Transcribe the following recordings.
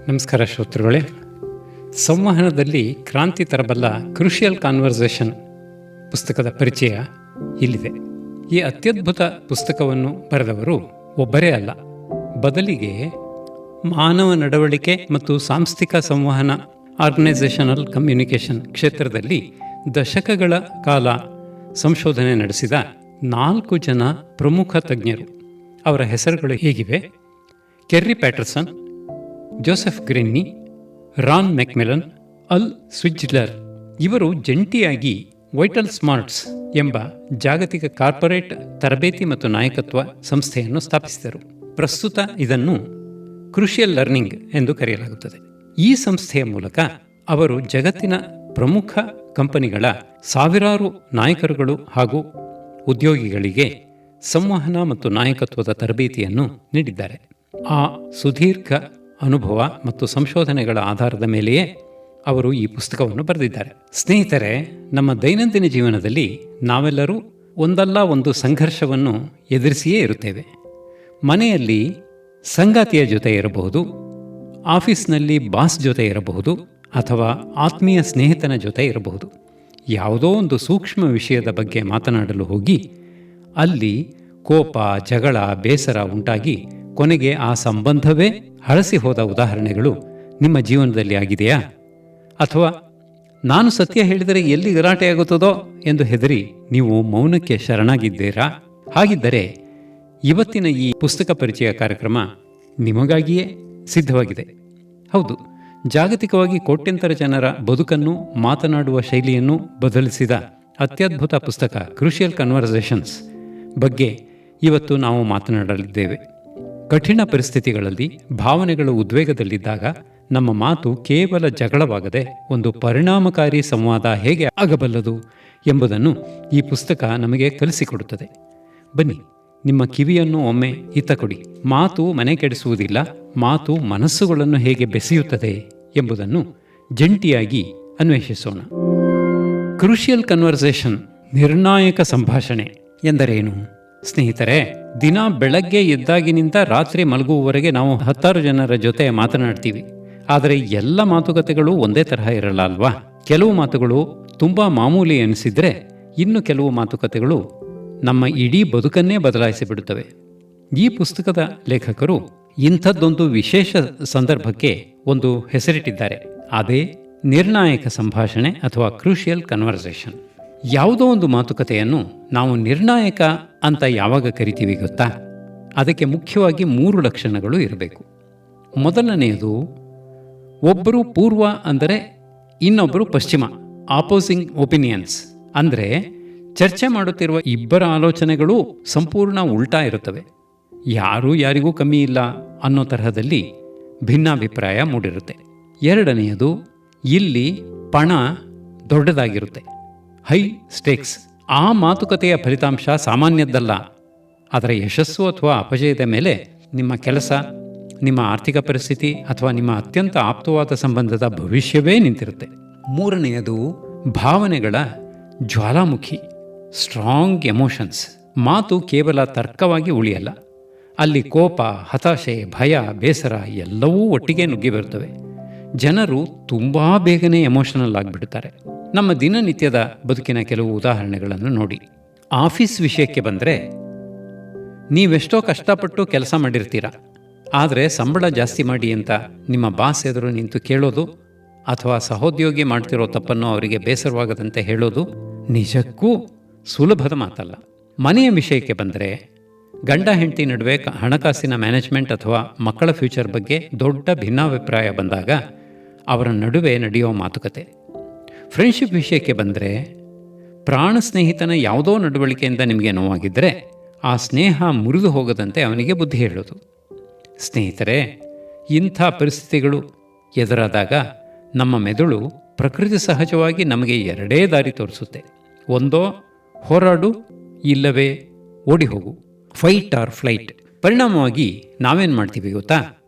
ನಮಸ್ಕಾರ ಶ್ರೋತೃಗಳೇ. ಸಂವಹನದಲ್ಲಿ ಕ್ರಾಂತಿ ತರಬಲ್ಲ ಕ್ರೂಷಿಯಲ್ ಕಾನ್ವರ್ಸೇಷನ್ ಪುಸ್ತಕದ ಪರಿಚಯ ಇಲ್ಲಿದೆ. ಈ ಅತ್ಯದ್ಭುತ ಪುಸ್ತಕವನ್ನು ಬರೆದವರು ಒಬ್ಬರೇ ಅಲ್ಲ, ಬದಲಿಗೆ ಮಾನವ ನಡವಳಿಕೆ ಮತ್ತು ಸಾಂಸ್ಥಿಕ ಸಂವಹನ ಆರ್ಗನೈಸೇಷನಲ್ ಕಮ್ಯುನಿಕೇಷನ್ ಕ್ಷೇತ್ರದಲ್ಲಿ ದಶಕಗಳ ಕಾಲ ಸಂಶೋಧನೆ ನಡೆಸಿದ 4 ಜನ ಪ್ರಮುಖ ತಜ್ಞರು. ಅವರ ಹೆಸರುಗಳು ಹೀಗಿವೆ: ಕೆರ್ರಿ ಪ್ಯಾಟರ್ಸನ್, ಜೋಸೆಫ್ ಗ್ರೆನ್ನಿ, ರಾನ್ ಮೆಕ್ಮಿಲನ್, ಅಲ್ ಸ್ವಿಟ್ಜರ್ಲರ್. ಇವರು ಜಂಟಿಯಾಗಿ ವೈಟಲ್ ಸ್ಮಾರ್ಟ್ಸ್ ಎಂಬ ಜಾಗತಿಕ ಕಾರ್ಪೊರೇಟ್ ತರಬೇತಿ ಮತ್ತು ನಾಯಕತ್ವ ಸಂಸ್ಥೆಯನ್ನು ಸ್ಥಾಪಿಸಿದರು. ಪ್ರಸ್ತುತ ಇದನ್ನು ಕ್ರೂಷಿಯಲ್ ಲರ್ನಿಂಗ್ ಎಂದು ಕರೆಯಲಾಗುತ್ತದೆ. ಈ ಸಂಸ್ಥೆಯ ಮೂಲಕ ಅವರು ಜಗತ್ತಿನ ಪ್ರಮುಖ ಕಂಪನಿಗಳ ಸಾವಿರಾರು ನಾಯಕರುಗಳು ಹಾಗೂ ಉದ್ಯೋಗಿಗಳಿಗೆ ಸಂವಹನ ಮತ್ತು ನಾಯಕತ್ವದ ತರಬೇತಿಯನ್ನು ನೀಡಿದ್ದಾರೆ. ಆ ಸುದೀರ್ಘ ಅನುಭವ ಮತ್ತು ಸಂಶೋಧನೆಗಳ ಆಧಾರದ ಮೇಲೆಯೇ ಅವರು ಈ ಪುಸ್ತಕವನ್ನು ಬರೆದಿದ್ದಾರೆ. ಸ್ನೇಹಿತರೆ, ನಮ್ಮ ದೈನಂದಿನ ಜೀವನದಲ್ಲಿ ನಾವೆಲ್ಲರೂ ಒಂದಲ್ಲ ಒಂದು ಸಂಘರ್ಷವನ್ನು ಎದುರಿಸಿಯೇ ಇರುತ್ತೇವೆ. ಮನೆಯಲ್ಲಿ ಸಂಗಾತಿಯ ಜೊತೆ ಇರಬಹುದು, ಆಫೀಸ್ನಲ್ಲಿ ಬಾಸ್ ಜೊತೆ ಇರಬಹುದು, ಅಥವಾ ಆತ್ಮೀಯ ಸ್ನೇಹಿತನ ಜೊತೆ ಇರಬಹುದು. ಯಾವುದೋ ಒಂದು ಸೂಕ್ಷ್ಮ ವಿಷಯದ ಬಗ್ಗೆ ಮಾತನಾಡಲು ಹೋಗಿ ಅಲ್ಲಿ ಕೋಪ, ಜಗಳ, ಬೇಸರ ಉಂಟಾಗಿ ಕೊನೆಗೆ ಆ ಸಂಬಂಧವೇ ಹಳಸಿ ಹೋದ ಉದಾಹರಣೆಗಳು ನಿಮ್ಮ ಜೀವನದಲ್ಲಿ ಆಗಿದೆಯಾ? ಅಥವಾ ನಾನು ಸತ್ಯ ಹೇಳಿದರೆ ಎಲ್ಲಿ ಗಲಾಟೆಯಾಗುತ್ತದೋ ಎಂದು ಹೆದರಿ ನೀವು ಮೌನಕ್ಕೆ ಶರಣಾಗಿದ್ದೀರಾ? ಹಾಗಿದ್ದರೆ ಇವತ್ತಿನ ಈ ಪುಸ್ತಕ ಪರಿಚಯ ಕಾರ್ಯಕ್ರಮ ನಿಮಗಾಗಿಯೇ ಸಿದ್ಧವಾಗಿದೆ. ಹೌದು, ಜಾಗತಿಕವಾಗಿ ಕೋಟ್ಯಂತರ ಜನರ ಬದುಕನ್ನು, ಮಾತನಾಡುವ ಶೈಲಿಯನ್ನು ಬದಲಿಸಿದ ಅತ್ಯದ್ಭುತ ಪುಸ್ತಕ ಕ್ರೂಷಿಯಲ್ ಕನ್ವರ್ಸೇಷನ್ಸ್ ಬಗ್ಗೆ ಇವತ್ತು ನಾವು ಮಾತನಾಡಲಿದ್ದೇವೆ. ಕಠಿಣ ಪರಿಸ್ಥಿತಿಗಳಲ್ಲಿ, ಭಾವನೆಗಳು ಉದ್ವೇಗದಲ್ಲಿದ್ದಾಗ ನಮ್ಮ ಮಾತು ಕೇವಲ ಜಗಳವಾಗದೆ ಒಂದು ಪರಿಣಾಮಕಾರಿ ಸಂವಾದ ಹೇಗೆ ಆಗಬಲ್ಲದು ಎಂಬುದನ್ನು ಈ ಪುಸ್ತಕ ನಮಗೆ ಕಲಿಸಿಕೊಡುತ್ತದೆ. ಬನ್ನಿ, ನಿಮ್ಮ ಕಿವಿಯನ್ನು ಒಮ್ಮೆ ಇತ್ತ ಕೊಡಿ. ಮಾತು ಮನೆ ಕೆಡಿಸುವುದಿಲ್ಲ, ಮಾತು ಮನಸ್ಸುಗಳನ್ನು ಹೇಗೆ ಬೆಸೆಯುತ್ತದೆ ಎಂಬುದನ್ನು ಜಂಟಿಯಾಗಿ ಅನ್ವೇಷಿಸೋಣ. ಕ್ರೂಷಿಯಲ್ ಕನ್ವರ್ಸೇಷನ್, ನಿರ್ಣಾಯಕ ಸಂಭಾಷಣೆ ಎಂದರೇನು? ಸ್ನೇಹಿತರೆ, ದಿನ ಬೆಳಗ್ಗೆ ಎದ್ದಾಗಿನಿಂದ ರಾತ್ರಿ ಮಲಗುವವರೆಗೆ ನಾವು 10 ಜನರ ಜೊತೆ ಮಾತನಾಡ್ತೀವಿ. ಆದರೆ ಎಲ್ಲ ಮಾತುಕತೆಗಳು ಒಂದೇ ತರಹ ಇರಲ್ಲ ಅಲ್ವಾ? ಕೆಲವು ಮಾತುಗಳು ತುಂಬ ಮಾಮೂಲಿ ಎನಿಸಿದರೆ, ಇನ್ನು ಕೆಲವು ಮಾತುಕತೆಗಳು ನಮ್ಮ ಇಡೀ ಬದುಕನ್ನೇ ಬದಲಾಯಿಸಿಬಿಡುತ್ತವೆ. ಈ ಪುಸ್ತಕದ ಲೇಖಕರು ಇಂಥದ್ದೊಂದು ವಿಶೇಷ ಸಂದರ್ಭಕ್ಕೆ ಒಂದು ಹೆಸರಿಟ್ಟಿದ್ದಾರೆ. ಅದೇ ನಿರ್ಣಾಯಕ ಸಂಭಾಷಣೆ ಅಥವಾ ಕ್ರೂಷಿಯಲ್ ಕನ್ವರ್ಸೇಷನ್. ಯಾವುದೋ ಒಂದು ಮಾತುಕತೆಯನ್ನು ನಾವು ನಿರ್ಣಾಯಕ ಅಂತ ಯಾವಾಗ ಕರಿತೀವಿ ಗೊತ್ತಾ? ಅದಕ್ಕೆ ಮುಖ್ಯವಾಗಿ 3 ಲಕ್ಷಣಗಳು ಇರಬೇಕು. ಮೊದಲನೆಯದು, ಒಬ್ಬರು ಪೂರ್ವ ಅಂದರೆ ಇನ್ನೊಬ್ಬರು ಪಶ್ಚಿಮ, ಆಪೋಸಿಂಗ್ ಒಪಿನಿಯನ್ಸ್. ಅಂದರೆ ಚರ್ಚೆ ಮಾಡುತ್ತಿರುವ ಇಬ್ಬರ ಆಲೋಚನೆಗಳು ಸಂಪೂರ್ಣ ಉಲ್ಟಾ ಇರುತ್ತವೆ. ಯಾರೂ ಯಾರಿಗೂ ಕಮ್ಮಿ ಇಲ್ಲ ಅನ್ನೋ ತರಹದಲ್ಲಿ ಭಿನ್ನಾಭಿಪ್ರಾಯ ಮೂಡಿರುತ್ತೆ. ಎರಡನೆಯದು, ಇಲ್ಲಿ ಪಣ ದೊಡ್ಡದಾಗಿರುತ್ತೆ, ಹೈ ಸ್ಟೇಕ್ಸ್. ಆ ಮಾತುಕತೆಯ ಫಲಿತಾಂಶ ಸಾಮಾನ್ಯದ್ದಲ್ಲ. ಅದರ ಯಶಸ್ಸು ಅಥವಾ ಅಪಜಯದ ಮೇಲೆ ನಿಮ್ಮ ಕೆಲಸ, ನಿಮ್ಮ ಆರ್ಥಿಕ ಪರಿಸ್ಥಿತಿ ಅಥವಾ ನಿಮ್ಮ ಅತ್ಯಂತ ಆಪ್ತವಾದ ಸಂಬಂಧದ ಭವಿಷ್ಯವೇ ನಿಂತಿರುತ್ತೆ. ಮೂರನೆಯದು, ಭಾವನೆಗಳ ಜ್ವಾಲಾಮುಖಿ, ಸ್ಟ್ರಾಂಗ್ ಎಮೋಷನ್ಸ್. ಮಾತು ಕೇವಲ ತರ್ಕವಾಗಿ ಉಳಿಯಲ್ಲ. ಅಲ್ಲಿ ಕೋಪ, ಹತಾಶೆ, ಭಯ, ಬೇಸರ ಎಲ್ಲವೂ ಒಟ್ಟಿಗೆ ನುಗ್ಗಿ ಬರುತ್ತವೆ. ಜನರು ತುಂಬ ಬೇಗನೆ ಎಮೋಷನಲ್ ಆಗಿಬಿಡ್ತಾರೆ. ನಮ್ಮ ದಿನನಿತ್ಯದ ಬದುಕಿನ ಕೆಲವು ಉದಾಹರಣೆಗಳನ್ನು ನೋಡಿ. ಆಫೀಸ್ ವಿಷಯಕ್ಕೆ ಬಂದರೆ, ನೀವೆಷ್ಟೋ ಕಷ್ಟಪಟ್ಟು ಕೆಲಸ ಮಾಡಿರ್ತೀರ, ಆದರೆ ಸಂಬಳ ಜಾಸ್ತಿ ಮಾಡಿ ಅಂತ ನಿಮ್ಮ ಬಾಸ್ ಎದುರು ನಿಂತು ಕೇಳೋದು ಅಥವಾ ಸಹೋದ್ಯೋಗಿ ಮಾಡ್ತಿರೋ ತಪ್ಪನ್ನು ಅವರಿಗೆ ಬೇಸರವಾಗದಂತೆ ಹೇಳೋದು ನಿಜಕ್ಕೂ ಸುಲಭದ ಮಾತಲ್ಲ. ಮನೆಯ ವಿಷಯಕ್ಕೆ ಬಂದರೆ, ಗಂಡ ಹೆಂಡತಿ ನಡುವೆ ಹಣಕಾಸಿನ ಮ್ಯಾನೇಜ್ಮೆಂಟ್ ಅಥವಾ ಮಕ್ಕಳ ಫ್ಯೂಚರ್ ಬಗ್ಗೆ ದೊಡ್ಡ ಭಿನ್ನಾಭಿಪ್ರಾಯ ಬಂದಾಗ ಅವರ ನಡುವೆ ನಡೆಯೋ ಮಾತುಕತೆ. ಫ್ರೆಂಡ್ಶಿಪ್ ವಿಷಯಕ್ಕೆ ಬಂದರೆ, ಪ್ರಾಣ ಸ್ನೇಹಿತನ ಯಾವುದೋ ನಡವಳಿಕೆಯಿಂದ ನಿಮಗೆ ನೋವಾಗಿದ್ದರೆ ಆ ಸ್ನೇಹ ಮುರಿದು ಹೋಗದಂತೆ ಅವನಿಗೆ ಬುದ್ಧಿ ಹೇಳೋದು. ಸ್ನೇಹಿತರೆ, ಇಂಥ ಪರಿಸ್ಥಿತಿಗಳು ಎದುರಾದಾಗ ನಮ್ಮ ಮೆದುಳು ಪ್ರಕೃತಿ ಸಹಜವಾಗಿ ನಮಗೆ 2 ದಾರಿ ತೋರಿಸುತ್ತೆ. ಒಂದೋ ಹೋರಾಡು, ಇಲ್ಲವೇ ಓಡಿ ಹೋಗು, ಫೈಟ್ ಆರ್ ಫ್ಲೈಟ್. ಪರಿಣಾಮವಾಗಿ ನಾವೇನು ಮಾಡ್ತೀವಿ ಗೊತ್ತಾ?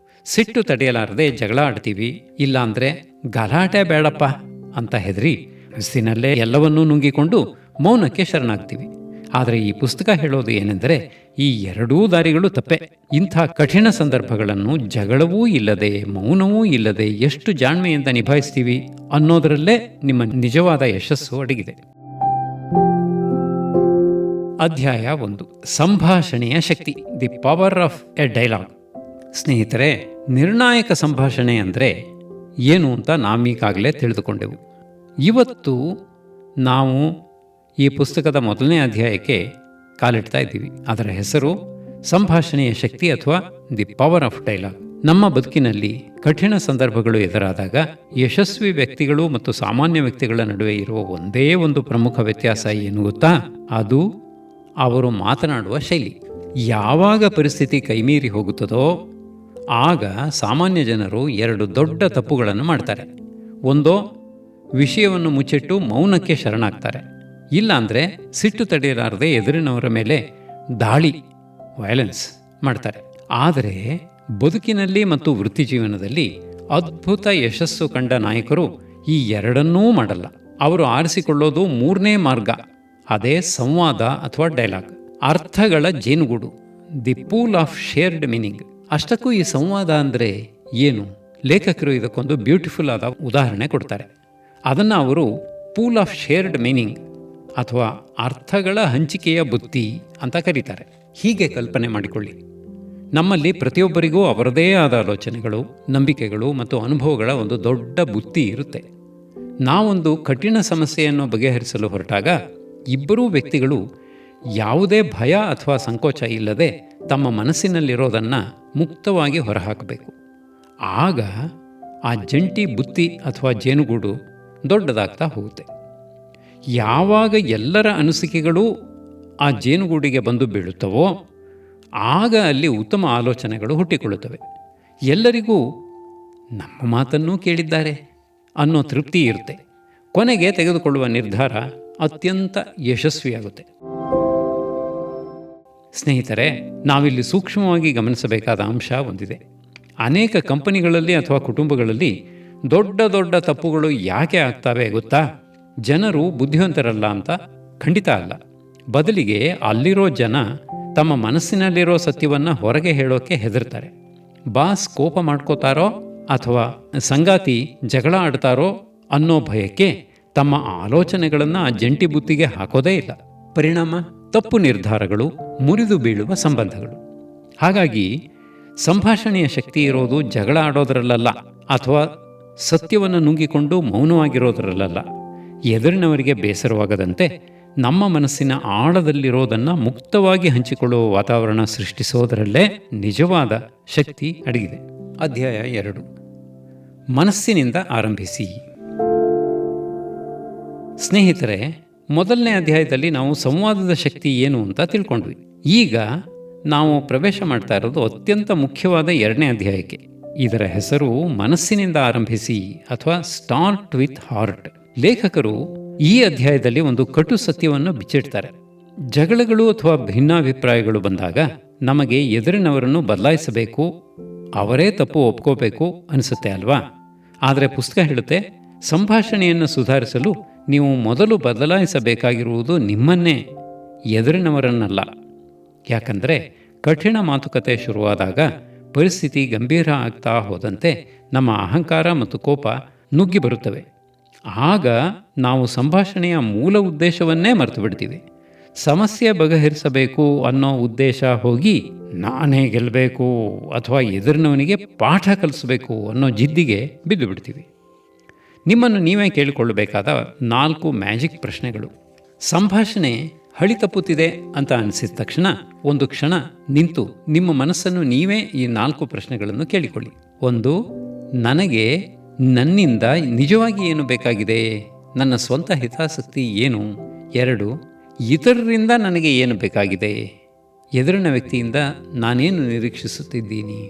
ಸಿಟ್ಟು ತಡೆಯಲಾರದೆ ಜಗಳ ಆಡ್ತೀವಿ, ಇಲ್ಲಾಂದರೆ ಗಲಾಟೆ ಬೇಡಪ್ಪ ಅಂತ ಹೆದರಿ ಬಿಸಿನಲ್ಲೇ ಎಲ್ಲವನ್ನೂ ನುಂಗಿಕೊಂಡು ಮೌನಕ್ಕೆ ಶರಣಾಗ್ತೀವಿ. ಆದರೆ ಈ ಪುಸ್ತಕ ಹೇಳೋದು ಏನೆಂದರೆ ಈ ಎರಡೂ ದಾರಿಗಳು ತಪ್ಪೆ. ಇಂಥ ಕಠಿಣ ಸಂದರ್ಭಗಳನ್ನು ಜಗಳವೂ ಇಲ್ಲದೆ ಮೌನವೂ ಇಲ್ಲದೆ ಎಷ್ಟು ಜಾಣ್ಮೆಯಿಂದ ನಿಭಾಯಿಸ್ತೀವಿ ಅನ್ನೋದರಲ್ಲೇ ನಿಮ್ಮ ನಿಜವಾದ ಯಶಸ್ಸು ಅಡಗಿದೆ. ಅಧ್ಯಾಯ 1, ಸಂಭಾಷಣೆಯ ಶಕ್ತಿ, the power of a dialogue. ಸ್ನೇಹಿತರೆ, ನಿರ್ಣಾಯಕ ಸಂಭಾಷಣೆ ಅಂದರೆ ಏನು ಅಂತ ನಾವೀಗಾಗಲೇ ತಿಳಿದುಕೊಂಡೆವು. ಇವತ್ತು ನಾವು ಈ ಪುಸ್ತಕದ ಮೊದಲನೇ ಅಧ್ಯಾಯಕ್ಕೆ ಕಾಲಿಡ್ತಾ ಇದ್ದೀವಿ. ಅದರ ಹೆಸರು ಸಂಭಾಷಣೆಯ ಶಕ್ತಿ ಅಥವಾ ದಿ ಪವರ್ ಆಫ್ ಡೈಲಾಗ್. ನಮ್ಮ ಬದುಕಿನಲ್ಲಿ ಕಠಿಣ ಸಂದರ್ಭಗಳು ಎದುರಾದಾಗ ಯಶಸ್ವಿ ವ್ಯಕ್ತಿಗಳು ಮತ್ತು ಸಾಮಾನ್ಯ ವ್ಯಕ್ತಿಗಳ ನಡುವೆ ಇರುವ ಒಂದೇ ಒಂದು ಪ್ರಮುಖ ವ್ಯತ್ಯಾಸ ಏನು ಗೊತ್ತಾ? ಅದು ಅವರು ಮಾತನಾಡುವ ಶೈಲಿ. ಯಾವಾಗ ಪರಿಸ್ಥಿತಿ ಕೈಮೀರಿ ಹೋಗುತ್ತದೋ ಆಗ ಸಾಮಾನ್ಯ ಜನರು ಎರಡು ದೊಡ್ಡ ತಪ್ಪುಗಳನ್ನು ಮಾಡ್ತಾರೆ. ಒಂದೋ ವಿಷಯವನ್ನು ಮುಚ್ಚಿಟ್ಟು ಮೌನಕ್ಕೆ ಶರಣಾಗ್ತಾರೆ, ಇಲ್ಲಾಂದರೆ ಸಿಟ್ಟು ತಡೆಯಲಾರದೆ ಎದುರಿನವರ ಮೇಲೆ ದಾಳಿ, ವಯಲೆನ್ಸ್ ಮಾಡ್ತಾರೆ. ಆದರೆ ಬದುಕಿನಲ್ಲಿ ಮತ್ತು ವೃತ್ತಿ ಜೀವನದಲ್ಲಿ ಅದ್ಭುತ ಯಶಸ್ಸು ಕಂಡ ನಾಯಕರು ಈ ಎರಡನ್ನೂ ಮಾಡಲ್ಲ. ಅವರು ಆರಿಸಿಕೊಳ್ಳೋದು ಮೂರನೇ ಮಾರ್ಗ, ಅದೇ ಸಂವಾದ ಅಥವಾ ಡೈಲಾಗ್, ಅರ್ಥಗಳ ಜೇನುಗೂಡು, the pool of shared meaning. ಅಷ್ಟಕ್ಕೂ ಈ ಸಂವಾದ ಅಂದರೆ ಏನು? ಲೇಖಕರು ಇದಕ್ಕೊಂದು ಬ್ಯೂಟಿಫುಲ್ ಆದ ಉದಾಹರಣೆ ಕೊಡ್ತಾರೆ. ಅದನ್ನು ಅವರು ಪೂಲ್ ಆಫ್ ಶೇರ್ಡ್ ಮೀನಿಂಗ್ ಅಥವಾ ಅರ್ಥಗಳ ಹಂಚಿಕೆಯ ಬುತ್ತಿ ಅಂತ ಕರೀತಾರೆ. ಹೀಗೆ ಕಲ್ಪನೆ ಮಾಡಿಕೊಳ್ಳಿ, ನಮ್ಮಲ್ಲಿ ಪ್ರತಿಯೊಬ್ಬರಿಗೂ ಅವರದೇ ಆದ ಆಲೋಚನೆಗಳು, ನಂಬಿಕೆಗಳು ಮತ್ತು ಅನುಭವಗಳ ಒಂದು ದೊಡ್ಡ ಬುತ್ತಿ ಇರುತ್ತೆ. ನಾವೊಂದು ಕಠಿಣ ಸಮಸ್ಯೆಯನ್ನು ಬಗೆಹರಿಸಲು ಹೊರಟಾಗ ಇಬ್ಬರೂ ವ್ಯಕ್ತಿಗಳು ಯಾವುದೇ ಭಯ ಅಥವಾ ಸಂಕೋಚ ಇಲ್ಲದೆ ತಮ್ಮ ಮನಸ್ಸಿನಲ್ಲಿರೋದನ್ನು ಮುಕ್ತವಾಗಿ ಹೊರಹಾಕಬೇಕು. ಆಗ ಆ ಜಂಟಿ ಬುತ್ತಿ ಅಥವಾ ಜೇನುಗೂಡು ದೊಡ್ಡದಾಗ್ತಾ ಹೋಗುತ್ತೆ. ಯಾವಾಗ ಎಲ್ಲರ ಅನಿಸಿಕೆಗಳು ಆ ಜೇನುಗೂಡಿಗೆ ಬಂದು ಬೀಳುತ್ತವೋ ಆಗ ಅಲ್ಲಿ ಉತ್ತಮ ಆಲೋಚನೆಗಳು ಹುಟ್ಟಿಕೊಳ್ಳುತ್ತವೆ. ಎಲ್ಲರಿಗೂ ನಮ್ಮ ಮಾತನ್ನೂ ಕೇಳಿದ್ದಾರೆ ಅನ್ನೋ ತೃಪ್ತಿ ಇರುತ್ತೆ. ಕೊನೆಗೆ ತೆಗೆದುಕೊಳ್ಳುವ ನಿರ್ಧಾರ ಅತ್ಯಂತ ಯಶಸ್ವಿಯಾಗುತ್ತೆ. ಸ್ನೇಹಿತರೆ, ನಾವಿಲ್ಲಿ ಸೂಕ್ಷ್ಮವಾಗಿ ಗಮನಿಸಬೇಕಾದ ಅಂಶ ಒಂದಿದೆ. ಅನೇಕ ಕಂಪನಿಗಳಲ್ಲಿ ಅಥವಾ ಕುಟುಂಬಗಳಲ್ಲಿ ದೊಡ್ಡ ದೊಡ್ಡ ತಪ್ಪುಗಳು ಯಾಕೆ ಆಗ್ತವೆ ಗೊತ್ತಾ? ಜನರು ಬುದ್ಧಿವಂತರಲ್ಲ ಅಂತ ಖಂಡಿತ ಅಲ್ಲ. ಬದಲಿಗೆ ಅಲ್ಲಿರೋ ಜನ ತಮ್ಮ ಮನಸ್ಸಿನಲ್ಲಿರೋ ಸತ್ಯವನ್ನು ಹೊರಗೆ ಹೇಳೋಕ್ಕೆ ಹೆದರ್ತಾರೆ. ಬಾಸ್ ಕೋಪ ಮಾಡ್ಕೋತಾರೋ ಅಥವಾ ಸಂಗಾತಿ ಜಗಳ ಆಡ್ತಾರೋ ಅನ್ನೋ ಭಯಕ್ಕೆ ತಮ್ಮ ಆಲೋಚನೆಗಳನ್ನು ಆ ಜಂಟಿ ಬುತ್ತಿಗೆ ಹಾಕೋದೇ ಇಲ್ಲ. ಪರಿಣಾಮ ತಪ್ಪು ನಿರ್ಧಾರಗಳು, ಮುರಿದು ಬೀಳುವ ಸಂಬಂಧಗಳು. ಹಾಗಾಗಿ ಸಂಭಾಷಣೆಯ ಶಕ್ತಿ ಇರೋದು ಜಗಳ ಆಡೋದರಲ್ಲ ಅಥವಾ ಸತ್ಯವನ್ನು ನುಂಗಿಕೊಂಡು ಮೌನವಾಗಿರೋದರಲ್ಲ. ಎದುರಿನವರಿಗೆ ಬೇಸರವಾಗದಂತೆ ನಮ್ಮ ಮನಸ್ಸಿನ ಆಳದಲ್ಲಿರೋದನ್ನು ಮುಕ್ತವಾಗಿ ಹಂಚಿಕೊಳ್ಳುವ ವಾತಾವರಣ ಸೃಷ್ಟಿಸೋದರಲ್ಲೇ ನಿಜವಾದ ಶಕ್ತಿ ಅಡಗಿದೆ. ಅಧ್ಯಾಯ 2, ಮನಸ್ಸಿನಿಂದ ಆರಂಭಿಸಿ. ಸ್ನೇಹಿತರೆ, ಮೊದಲನೇ ಅಧ್ಯಾಯದಲ್ಲಿ ನಾವು ಸಂವಾದದ ಶಕ್ತಿ ಏನು ಅಂತ ತಿಳ್ಕೊಂಡ್ವಿ. ಈಗ ನಾವು ಪ್ರವೇಶ ಮಾಡ್ತಾ ಇರೋದು ಅತ್ಯಂತ ಮುಖ್ಯವಾದ 2ನೇ ಅಧ್ಯಾಯಕ್ಕೆ. ಇದರ ಹೆಸರು ಮನಸ್ಸಿನಿಂದ ಆರಂಭಿಸಿ ಅಥವಾ ಸ್ಟಾರ್ಟ್ ವಿತ್ ಹಾರ್ಟ್. ಲೇಖಕರು ಈ ಅಧ್ಯಾಯದಲ್ಲಿ ಒಂದು ಕಟು ಸತ್ಯವನ್ನು ಬಿಚ್ಚಿಡ್ತಾರೆ. ಜಗಳಗಳು ಅಥವಾ ಭಿನ್ನಾಭಿಪ್ರಾಯಗಳು ಬಂದಾಗ ನಮಗೆ ಎದುರಿನವರನ್ನು ಬದಲಾಯಿಸಬೇಕು, ಅವರೇ ತಪ್ಪು ಒಪ್ಕೋಬೇಕು ಅನಿಸುತ್ತೆ ಅಲ್ವಾ? ಆದರೆ ಪುಸ್ತಕ ಹೇಳುತ್ತೆ, ಸಂಭಾಷಣೆಯನ್ನು ಸುಧಾರಿಸಲು ನೀವು ಮೊದಲು ಬದಲಾಯಿಸಬೇಕಾಗಿರುವುದು ನಿಮ್ಮನ್ನೇ, ಎದುರಿನವರನ್ನಲ್ಲ. ಯಾಕಂದರೆ ಕಠಿಣ ಮಾತುಕತೆ ಶುರುವಾದಾಗ ಪರಿಸ್ಥಿತಿ ಗಂಭೀರ ಆಗ್ತಾ ಹೋದಂತೆ ನಮ್ಮ ಅಹಂಕಾರ ಮತ್ತು ಕೋಪ ನುಗ್ಗಿ ಬರುತ್ತವೆ. ಆಗ ನಾವು ಸಂಭಾಷಣೆಯ ಮೂಲ ಉದ್ದೇಶವನ್ನೇ ಮರೆತು ಬಿಡ್ತೀವಿ. ಸಮಸ್ಯೆ ಬಗೆಹರಿಸಬೇಕು ಅನ್ನೋ ಉದ್ದೇಶ ಹೋಗಿ ನಾನೇ ಗೆಲ್ಲಬೇಕು ಅಥವಾ ಎದುರಿನವನಿಗೆ ಪಾಠ ಕಲಿಸಬೇಕು ಅನ್ನೋ ಜಿದ್ದಿಗೆ ಬಿದ್ದು ಬಿಡ್ತೀವಿ. ನಿಮ್ಮನ್ನು ನೀವೇ ಕೇಳಿಕೊಳ್ಳಬೇಕಾದ 4 ಮ್ಯಾಜಿಕ್ ಪ್ರಶ್ನೆಗಳು. ಸಂಭಾಷಣೆ ಹಳಿ ತಪ್ಪುತ್ತಿದೆ ಅಂತ ಅನಿಸಿದ ತಕ್ಷಣ ಒಂದು ಕ್ಷಣ ನಿಂತು ನಿಮ್ಮ ಮನಸ್ಸನ್ನು ನೀವೇ ಈ 4 ಪ್ರಶ್ನೆಗಳನ್ನು ಕೇಳಿಕೊಳ್ಳಿ. 1, ನನಗೆ ನನ್ನಿಂದ ನಿಜವಾಗಿ ಏನು ಬೇಕಾಗಿದೆ? ನನ್ನ ಸ್ವಂತ ಹಿತಾಸಕ್ತಿ ಏನು? 2, ಇತರರಿಂದ ನನಗೆ ಏನು ಬೇಕಾಗಿದೆ? ಎದುರಿನ ವ್ಯಕ್ತಿಯಿಂದ ನಾನೇನು ನಿರೀಕ್ಷಿಸುತ್ತಿದ್ದೀನಿ?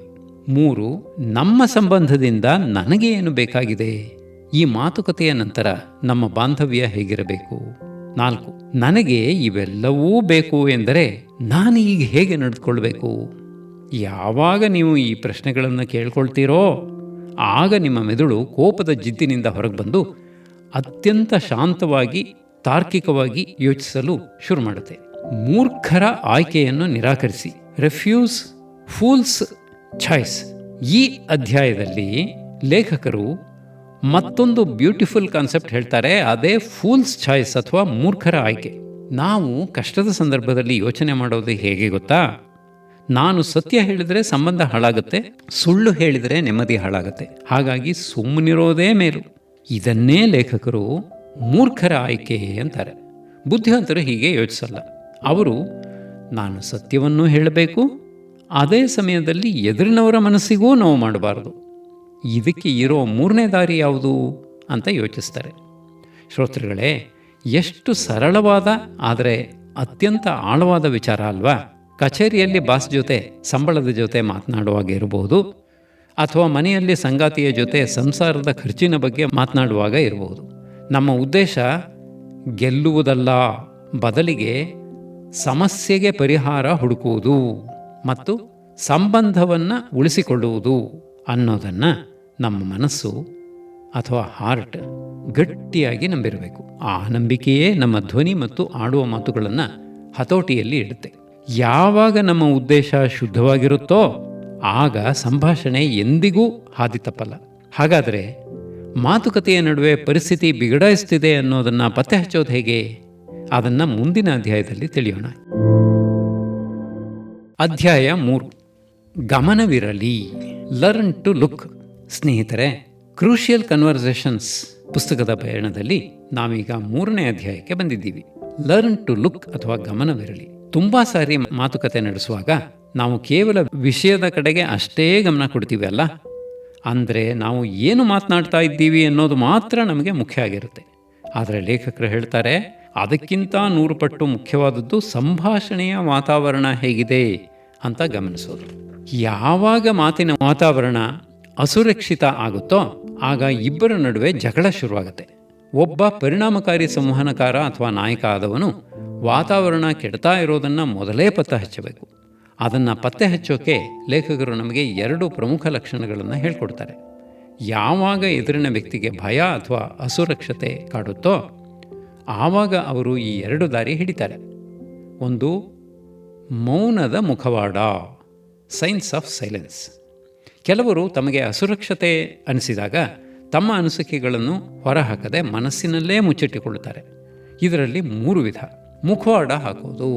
3, ನಮ್ಮ ಸಂಬಂಧದಿಂದ ನನಗೆ ಏನು ಬೇಕಾಗಿದೆ? ಈ ಮಾತುಕತೆಯ ನಂತರ ನಮ್ಮ ಬಾಂಧವ್ಯ ಹೇಗಿರಬೇಕು? 4, ನನಗೆ ಇವೆಲ್ಲವೂ ಬೇಕು ಎಂದರೆ ನಾನು ಈಗ ಹೇಗೆ ನಡೆದುಕೊಳ್ಬೇಕು? ಯಾವಾಗ ನೀವು ಈ ಪ್ರಶ್ನೆಗಳನ್ನು ಕೇಳ್ಕೊಳ್ತೀರೋ ಆಗ ನಿಮ್ಮ ಮೆದುಳು ಕೋಪದ ಜಿದ್ದಿನಿಂದ ಹೊರಗೆ ಬಂದು ಅತ್ಯಂತ ಶಾಂತವಾಗಿ ತಾರ್ಕಿಕವಾಗಿ ಯೋಚಿಸಲು ಶುರು ಮಾಡುತ್ತೆ. ಮೂರ್ಖರ ಆಯ್ಕೆಯನ್ನು ನಿರಾಕರಿಸಿ. Refuse fools choice. ಈ ಅಧ್ಯಾಯದಲ್ಲಿ ಲೇಖಕರು ಮತ್ತೊಂದು ಬ್ಯೂಟಿಫುಲ್ ಕಾನ್ಸೆಪ್ಟ್ ಹೇಳ್ತಾರೆ. ಅದೇ ಫೂಲ್ಸ್ ಚಾಯ್ಸ್ ಅಥವಾ ಮೂರ್ಖರ ಆಯ್ಕೆ. ನಾವು ಕಷ್ಟದ ಸಂದರ್ಭದಲ್ಲಿ ಯೋಚನೆ ಮಾಡೋದು ಹೇಗೆ ಗೊತ್ತಾ? ನಾನು ಸತ್ಯ ಹೇಳಿದರೆ ಸಂಬಂಧ ಹಾಳಾಗುತ್ತೆ, ಸುಳ್ಳು ಹೇಳಿದರೆ ನೆಮ್ಮದಿ ಹಾಳಾಗುತ್ತೆ, ಹಾಗಾಗಿ ಸುಮ್ಮನಿರೋದೇ ಮೇಲು. ಇದನ್ನೇ ಲೇಖಕರು ಮೂರ್ಖರ ಆಯ್ಕೆ ಅಂತಾರೆ. ಬುದ್ಧಿವಂತರು ಹೀಗೆ ಯೋಚಿಸಲ್ಲ. ಅವರು ನಾನು ಸತ್ಯವನ್ನು ಹೇಳಬೇಕು, ಅದೇ ಸಮಯದಲ್ಲಿ ಎದುರಿನವರ ಮನಸ್ಸಿಗೂ ನೋವು ಮಾಡಬಾರದು. ಇದಕ್ಕೆ ಇರೋ ಮೂರನೇ ದಾರಿ ಯಾವುದು ಅಂತ ಯೋಚಿಸ್ತಾರೆ. ಶ್ರೋತೃಗಳೇ, ಎಷ್ಟು ಸರಳವಾದ ಆದರೆ ಅತ್ಯಂತ ಆಳವಾದ ವಿಚಾರ ಅಲ್ವಾ? ಕಚೇರಿಯಲ್ಲಿ ಬಾಸ್ ಜೊತೆ ಸಂಬಳದ ಜೊತೆ ಮಾತನಾಡುವಾಗ ಇರಬಹುದು, ಅಥವಾ ಮನೆಯಲ್ಲಿ ಸಂಗಾತಿಯ ಜೊತೆ ಸಂಸಾರದ ಖರ್ಚಿನ ಬಗ್ಗೆ ಮಾತನಾಡುವಾಗ ಇರಬಹುದು. ನಮ್ಮ ಉದ್ದೇಶ ಗೆಲ್ಲುವುದಲ್ಲ, ಬದಲಿಗೆ ಸಮಸ್ಯೆಗೆ ಪರಿಹಾರ ಹುಡುಕುವುದು ಮತ್ತು ಸಂಬಂಧವನ್ನು ಉಳಿಸಿಕೊಳ್ಳುವುದು ಅನ್ನೋದನ್ನು ನಮ್ಮ ಮನಸ್ಸು ಅಥವಾ ಹಾರ್ಟ್ ಗಟ್ಟಿಯಾಗಿ ನಂಬಿರಬೇಕು. ಆ ನಂಬಿಕೆಯೇ ನಮ್ಮ ಧ್ವನಿ ಮತ್ತು ಆಡುವ ಮಾತುಗಳನ್ನು ಹತೋಟಿಯಲ್ಲಿ ಇಡುತ್ತೆ. ಯಾವಾಗ ನಮ್ಮ ಉದ್ದೇಶ ಶುದ್ಧವಾಗಿರುತ್ತೋ ಆಗ ಸಂಭಾಷಣೆ ಎಂದಿಗೂ ಹಾದಿ ತಪ್ಪಲ್ಲ. ಹಾಗಾದರೆ ಮಾತುಕತೆಯ ನಡುವೆ ಪರಿಸ್ಥಿತಿ ಬಿಗಡಾಯಿಸ್ತಿದೆ ಅನ್ನೋದನ್ನು ಪತ್ತೆ ಹಚ್ಚೋದು ಹೇಗೆ? ಅದನ್ನು ಮುಂದಿನ ಅಧ್ಯಾಯದಲ್ಲಿ ತಿಳಿಯೋಣ. ಅಧ್ಯಾಯ 3, ಗಮನವಿರಲಿ. Learn to look. ಸ್ನೇಹಿತರೆ, ಕ್ರೂಷಿಯಲ್ ಕನ್ವರ್ಸೇಷನ್ಸ್ ಪುಸ್ತಕದ ಪಯಣದಲ್ಲಿ ನಾವೀಗ 3ನೇ ಅಧ್ಯಾಯಕ್ಕೆ ಬಂದಿದ್ದೀವಿ. ಲರ್ನ್ ಟು ಲುಕ್ ಅಥವಾ ಗಮನವಿರಲಿ. ತುಂಬ ಸಾರಿ ಮಾತುಕತೆ ನಡೆಸುವಾಗ ನಾವು ಕೇವಲ ವಿಷಯದ ಕಡೆಗೆ ಅಷ್ಟೇ ಗಮನ ಕೊಡ್ತೀವಿ ಅಲ್ಲ? ಅಂದರೆ ನಾವು ಏನು ಮಾತನಾಡ್ತಾ ಇದ್ದೀವಿ ಅನ್ನೋದು ಮಾತ್ರ ನಮಗೆ ಮುಖ್ಯ ಆಗಿರುತ್ತೆ. ಆದರೆ ಲೇಖಕರು ಹೇಳ್ತಾರೆ, ಅದಕ್ಕಿಂತ 100 ಪಟ್ಟು ಮುಖ್ಯವಾದದ್ದು ಸಂಭಾಷಣೆಯ ವಾತಾವರಣ ಹೇಗಿದೆ ಅಂತ ಗಮನಿಸೋದು. ಯಾವಾಗ ಮಾತಿನ ವಾತಾವರಣ ಅಸುರಕ್ಷಿತ ಆಗುತ್ತೋ ಆಗ ಇಬ್ಬರ ನಡುವೆ ಜಗಳ ಶುರುವಾಗುತ್ತೆ. ಒಬ್ಬ ಪರಿಣಾಮಕಾರಿ ಸಂವಹನಕಾರ ಅಥವಾ ನಾಯಕ ಆದವನು ವಾತಾವರಣ ಕೆಡ್ತಾ ಇರೋದನ್ನು ಮೊದಲೇ ಪತ್ತೆ ಹಚ್ಚಬೇಕು. ಅದನ್ನು ಪತ್ತೆ ಹಚ್ಚೋಕೆ ಲೇಖಕರು ನಮಗೆ 2 ಪ್ರಮುಖ ಲಕ್ಷಣಗಳನ್ನು ಹೇಳ್ಕೊಡ್ತಾರೆ. ಯಾವಾಗ ಎದುರಿನ ವ್ಯಕ್ತಿಗೆ ಭಯ ಅಥವಾ ಅಸುರಕ್ಷತೆ ಕಾಡುತ್ತೋ ಆವಾಗ ಅವರು ಈ 2 ದಾರಿ ಹಿಡಿತಾರೆ. ಒಂದು, ಮೌನದ ಮುಖವಾಡ, ಸೈನ್ಸ್ ಆಫ್ ಸೈಲೆನ್ಸ್. ಕೆಲವರು ತಮಗೆ ಅಸುರಕ್ಷತೆ ಅನಿಸಿದಾಗ ತಮ್ಮ ಅನಿಸಿಕೆಗಳನ್ನು ಹೊರಹಾಕದೆ ಮನಸ್ಸಿನಲ್ಲೇ ಮುಚ್ಚಿಟ್ಟುಕೊಳ್ಳುತ್ತಾರೆ. ಇದರಲ್ಲಿ 3 ವಿಧ. ಮುಖವಾಡ ಹಾಕೋದು,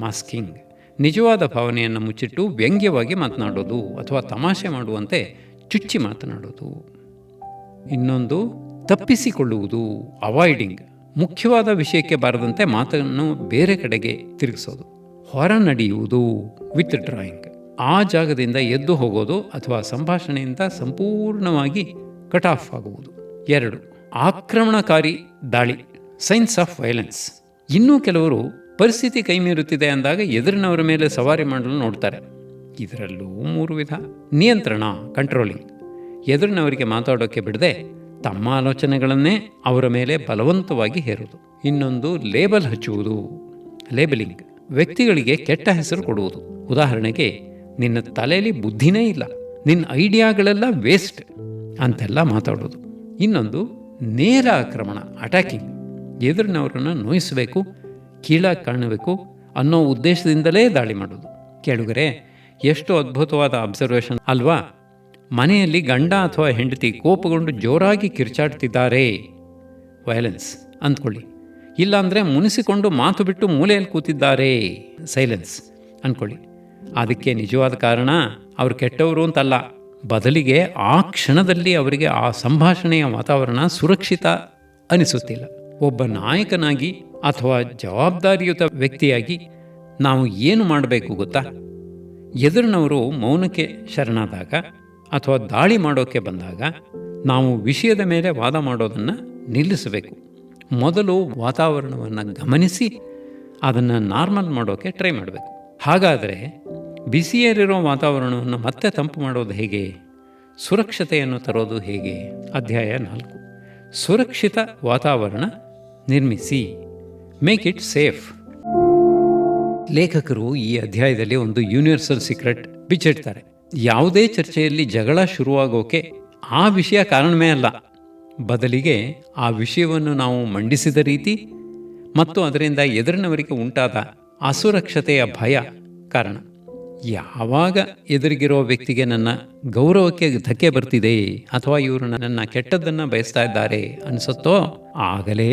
ಮಾಸ್ಕಿಂಗ್, ನಿಜವಾದ ಭಾವನೆಯನ್ನು ಮುಚ್ಚಿಟ್ಟು ವ್ಯಂಗ್ಯವಾಗಿ ಮಾತನಾಡೋದು ಅಥವಾ ತಮಾಷೆ ಮಾಡುವಂತೆ ಚುಚ್ಚಿ ಮಾತನಾಡೋದು. ಇನ್ನೊಂದು, ತಪ್ಪಿಸಿಕೊಳ್ಳುವುದು, ಅವಾಯ್ಡಿಂಗ್, ಮುಖ್ಯವಾದ ವಿಷಯಕ್ಕೆ ಬಾರದಂತೆ ಮಾತನ್ನು ಬೇರೆ ಕಡೆಗೆ ತಿರುಗಿಸೋದು. ಹೊರ ನಡೆಯುವುದು, ವಿತ್ ಡ್ರಾಯಿಂಗ್, ಆ ಜಾಗದಿಂದ ಎದ್ದು ಹೋಗೋದು ಅಥವಾ ಸಂಭಾಷಣೆಯಿಂದ ಸಂಪೂರ್ಣವಾಗಿ ಕಟ್ ಆಫ್ ಆಗುವುದು. 2, ಆಕ್ರಮಣಕಾರಿ ದಾಳಿ, ಸೈನ್ಸ್ ಆಫ್ ವೈಲೆನ್ಸ್. ಇನ್ನೂ ಕೆಲವರು ಪರಿಸ್ಥಿತಿ ಕೈಮೀರುತ್ತಿದೆ ಅಂದಾಗ ಎದುರಿನವರ ಮೇಲೆ ಸವಾರಿ ಮಾಡಲು ನೋಡ್ತಾರೆ. ಇದರಲ್ಲೂ 3 ವಿಧ. ನಿಯಂತ್ರಣ, ಕಂಟ್ರೋಲಿಂಗ್, ಎದುರಿನವರಿಗೆ ಮಾತಾಡೋಕ್ಕೆ ಬಿಡದೆ ತಮ್ಮ ಆಲೋಚನೆಗಳನ್ನೇ ಅವರ ಮೇಲೆ ಬಲವಂತವಾಗಿ ಹೇರುವುದು. ಇನ್ನೊಂದು, ಲೇಬಲ್ ಹಚ್ಚುವುದು, ಲೇಬಲಿಂಗ್, ವ್ಯಕ್ತಿಗಳಿಗೆ ಕೆಟ್ಟ ಹೆಸರು ಕೊಡುವುದು. ಉದಾಹರಣೆಗೆ, ನಿನ್ನ ತಲೆಯಲ್ಲಿ ಬುದ್ಧಿನೇ ಇಲ್ಲ, ನಿನ್ನ ಐಡಿಯಾಗಳೆಲ್ಲ ವೇಸ್ಟ್ ಅಂತೆಲ್ಲ ಮಾತಾಡೋದು. ಇನ್ನೊಂದು, ನೇರ ಆಕ್ರಮಣ, ಅಟ್ಯಾಕಿಂಗ್, ಎದುರಿನವರನ್ನು ನೋಯಿಸಬೇಕು, ಕೀಳಾಗಿ ಕಾಣಬೇಕು ಅನ್ನೋ ಉದ್ದೇಶದಿಂದಲೇ ದಾಳಿ ಮಾಡೋದು. ಕೇಳುಗರೆ, ಎಷ್ಟು ಅದ್ಭುತವಾದ ಅಬ್ಸರ್ವೇಷನ್ ಅಲ್ವಾ? ಮನೆಯಲ್ಲಿ ಗಂಡ ಅಥವಾ ಹೆಂಡತಿ ಕೋಪಗೊಂಡು ಜೋರಾಗಿ ಕಿರ್ಚಾಡ್ತಿದ್ದಾರೆ, ವೈಲೆನ್ಸ್ ಅಂದ್ಕೊಳ್ಳಿ. ಇಲ್ಲಾಂದರೆ ಮುನಿಸಿಕೊಂಡು ಮಾತು ಬಿಟ್ಟು ಮೂಲೆಯಲ್ಲಿ ಕೂತಿದ್ದಾರೆ, ಸೈಲೆನ್ಸ್ ಅಂದ್ಕೊಳ್ಳಿ. ಅದಕ್ಕೆ ನಿಜವಾದ ಕಾರಣ ಅವರು ಕೆಟ್ಟವರು ಅಂತಲ್ಲ, ಬದಲಿಗೆ ಆ ಕ್ಷಣದಲ್ಲಿ ಅವರಿಗೆ ಆ ಸಂಭಾಷಣೆಯ ವಾತಾವರಣ ಸುರಕ್ಷಿತ ಅನಿಸುತ್ತಿಲ್ಲ. ಒಬ್ಬ ನಾಯಕನಾಗಿ ಅಥವಾ ಜವಾಬ್ದಾರಿಯುತ ವ್ಯಕ್ತಿಯಾಗಿ ನಾವು ಏನು ಮಾಡಬೇಕು ಗೊತ್ತಾ? ಎದುರಿನವರು ಮೌನಕ್ಕೆ ಶರಣಾದಾಗ ಅಥವಾ ದಾಳಿ ಮಾಡೋಕ್ಕೆ ಬಂದಾಗ ನಾವು ವಿಷಯದ ಮೇಲೆ ವಾದ ಮಾಡೋದನ್ನು ನಿಲ್ಲಿಸಬೇಕು. ಮೊದಲು ವಾತಾವರಣವನ್ನು ಗಮನಿಸಿ ಅದನ್ನು ನಾರ್ಮಲ್ ಮಾಡೋಕ್ಕೆ ಟ್ರೈ ಮಾಡಬೇಕು. ಹಾಗಾದರೆ ಬಿಸಿಯೇರಿರೋ ವಾತಾವರಣವನ್ನು ಮತ್ತೆ ತಂಪು ಮಾಡೋದು ಹೇಗೆ? ಸುರಕ್ಷತೆಯನ್ನು ತರೋದು ಹೇಗೆ? ಅಧ್ಯಾಯ 4, ಸುರಕ್ಷಿತ ವಾತಾವರಣ ನಿರ್ಮಿಸಿ, ಮೇಕ್ ಇಟ್ ಸೇಫ್. ಲೇಖಕರು ಈ ಅಧ್ಯಾಯದಲ್ಲಿ ಒಂದು ಯೂನಿವರ್ಸಲ್ ಸೀಕ್ರೆಟ್ ಬಿಚ್ಚಿಡ್ತಾರೆ. ಯಾವುದೇ ಚರ್ಚೆಯಲ್ಲಿ ಜಗಳ ಶುರುವಾಗೋಕೆ ಆ ವಿಷಯ ಕಾರಣವೇ ಅಲ್ಲ, ಬದಲಿಗೆ ಆ ವಿಷಯವನ್ನು ನಾವು ಮಂಡಿಸಿದ ರೀತಿ ಮತ್ತು ಅದರಿಂದ ಎದುರಿನವರಿಗೆ ಉಂಟಾದ ಅಸುರಕ್ಷತೆಯ ಭಯ ಕಾರಣ. ಯಾವಾಗ ಎದುರಿಗಿರೋ ವ್ಯಕ್ತಿಗೆ ನನ್ನ ಗೌರವಕ್ಕೆ ಧಕ್ಕೆ ಬರ್ತಿದೆ ಅಥವಾ ಇವರು ನನ್ನ ಕೆಟ್ಟದ್ದನ್ನು ಬಯಸ್ತಾ ಇದ್ದಾರೆ ಅನಿಸುತ್ತೋ ಆಗಲೇ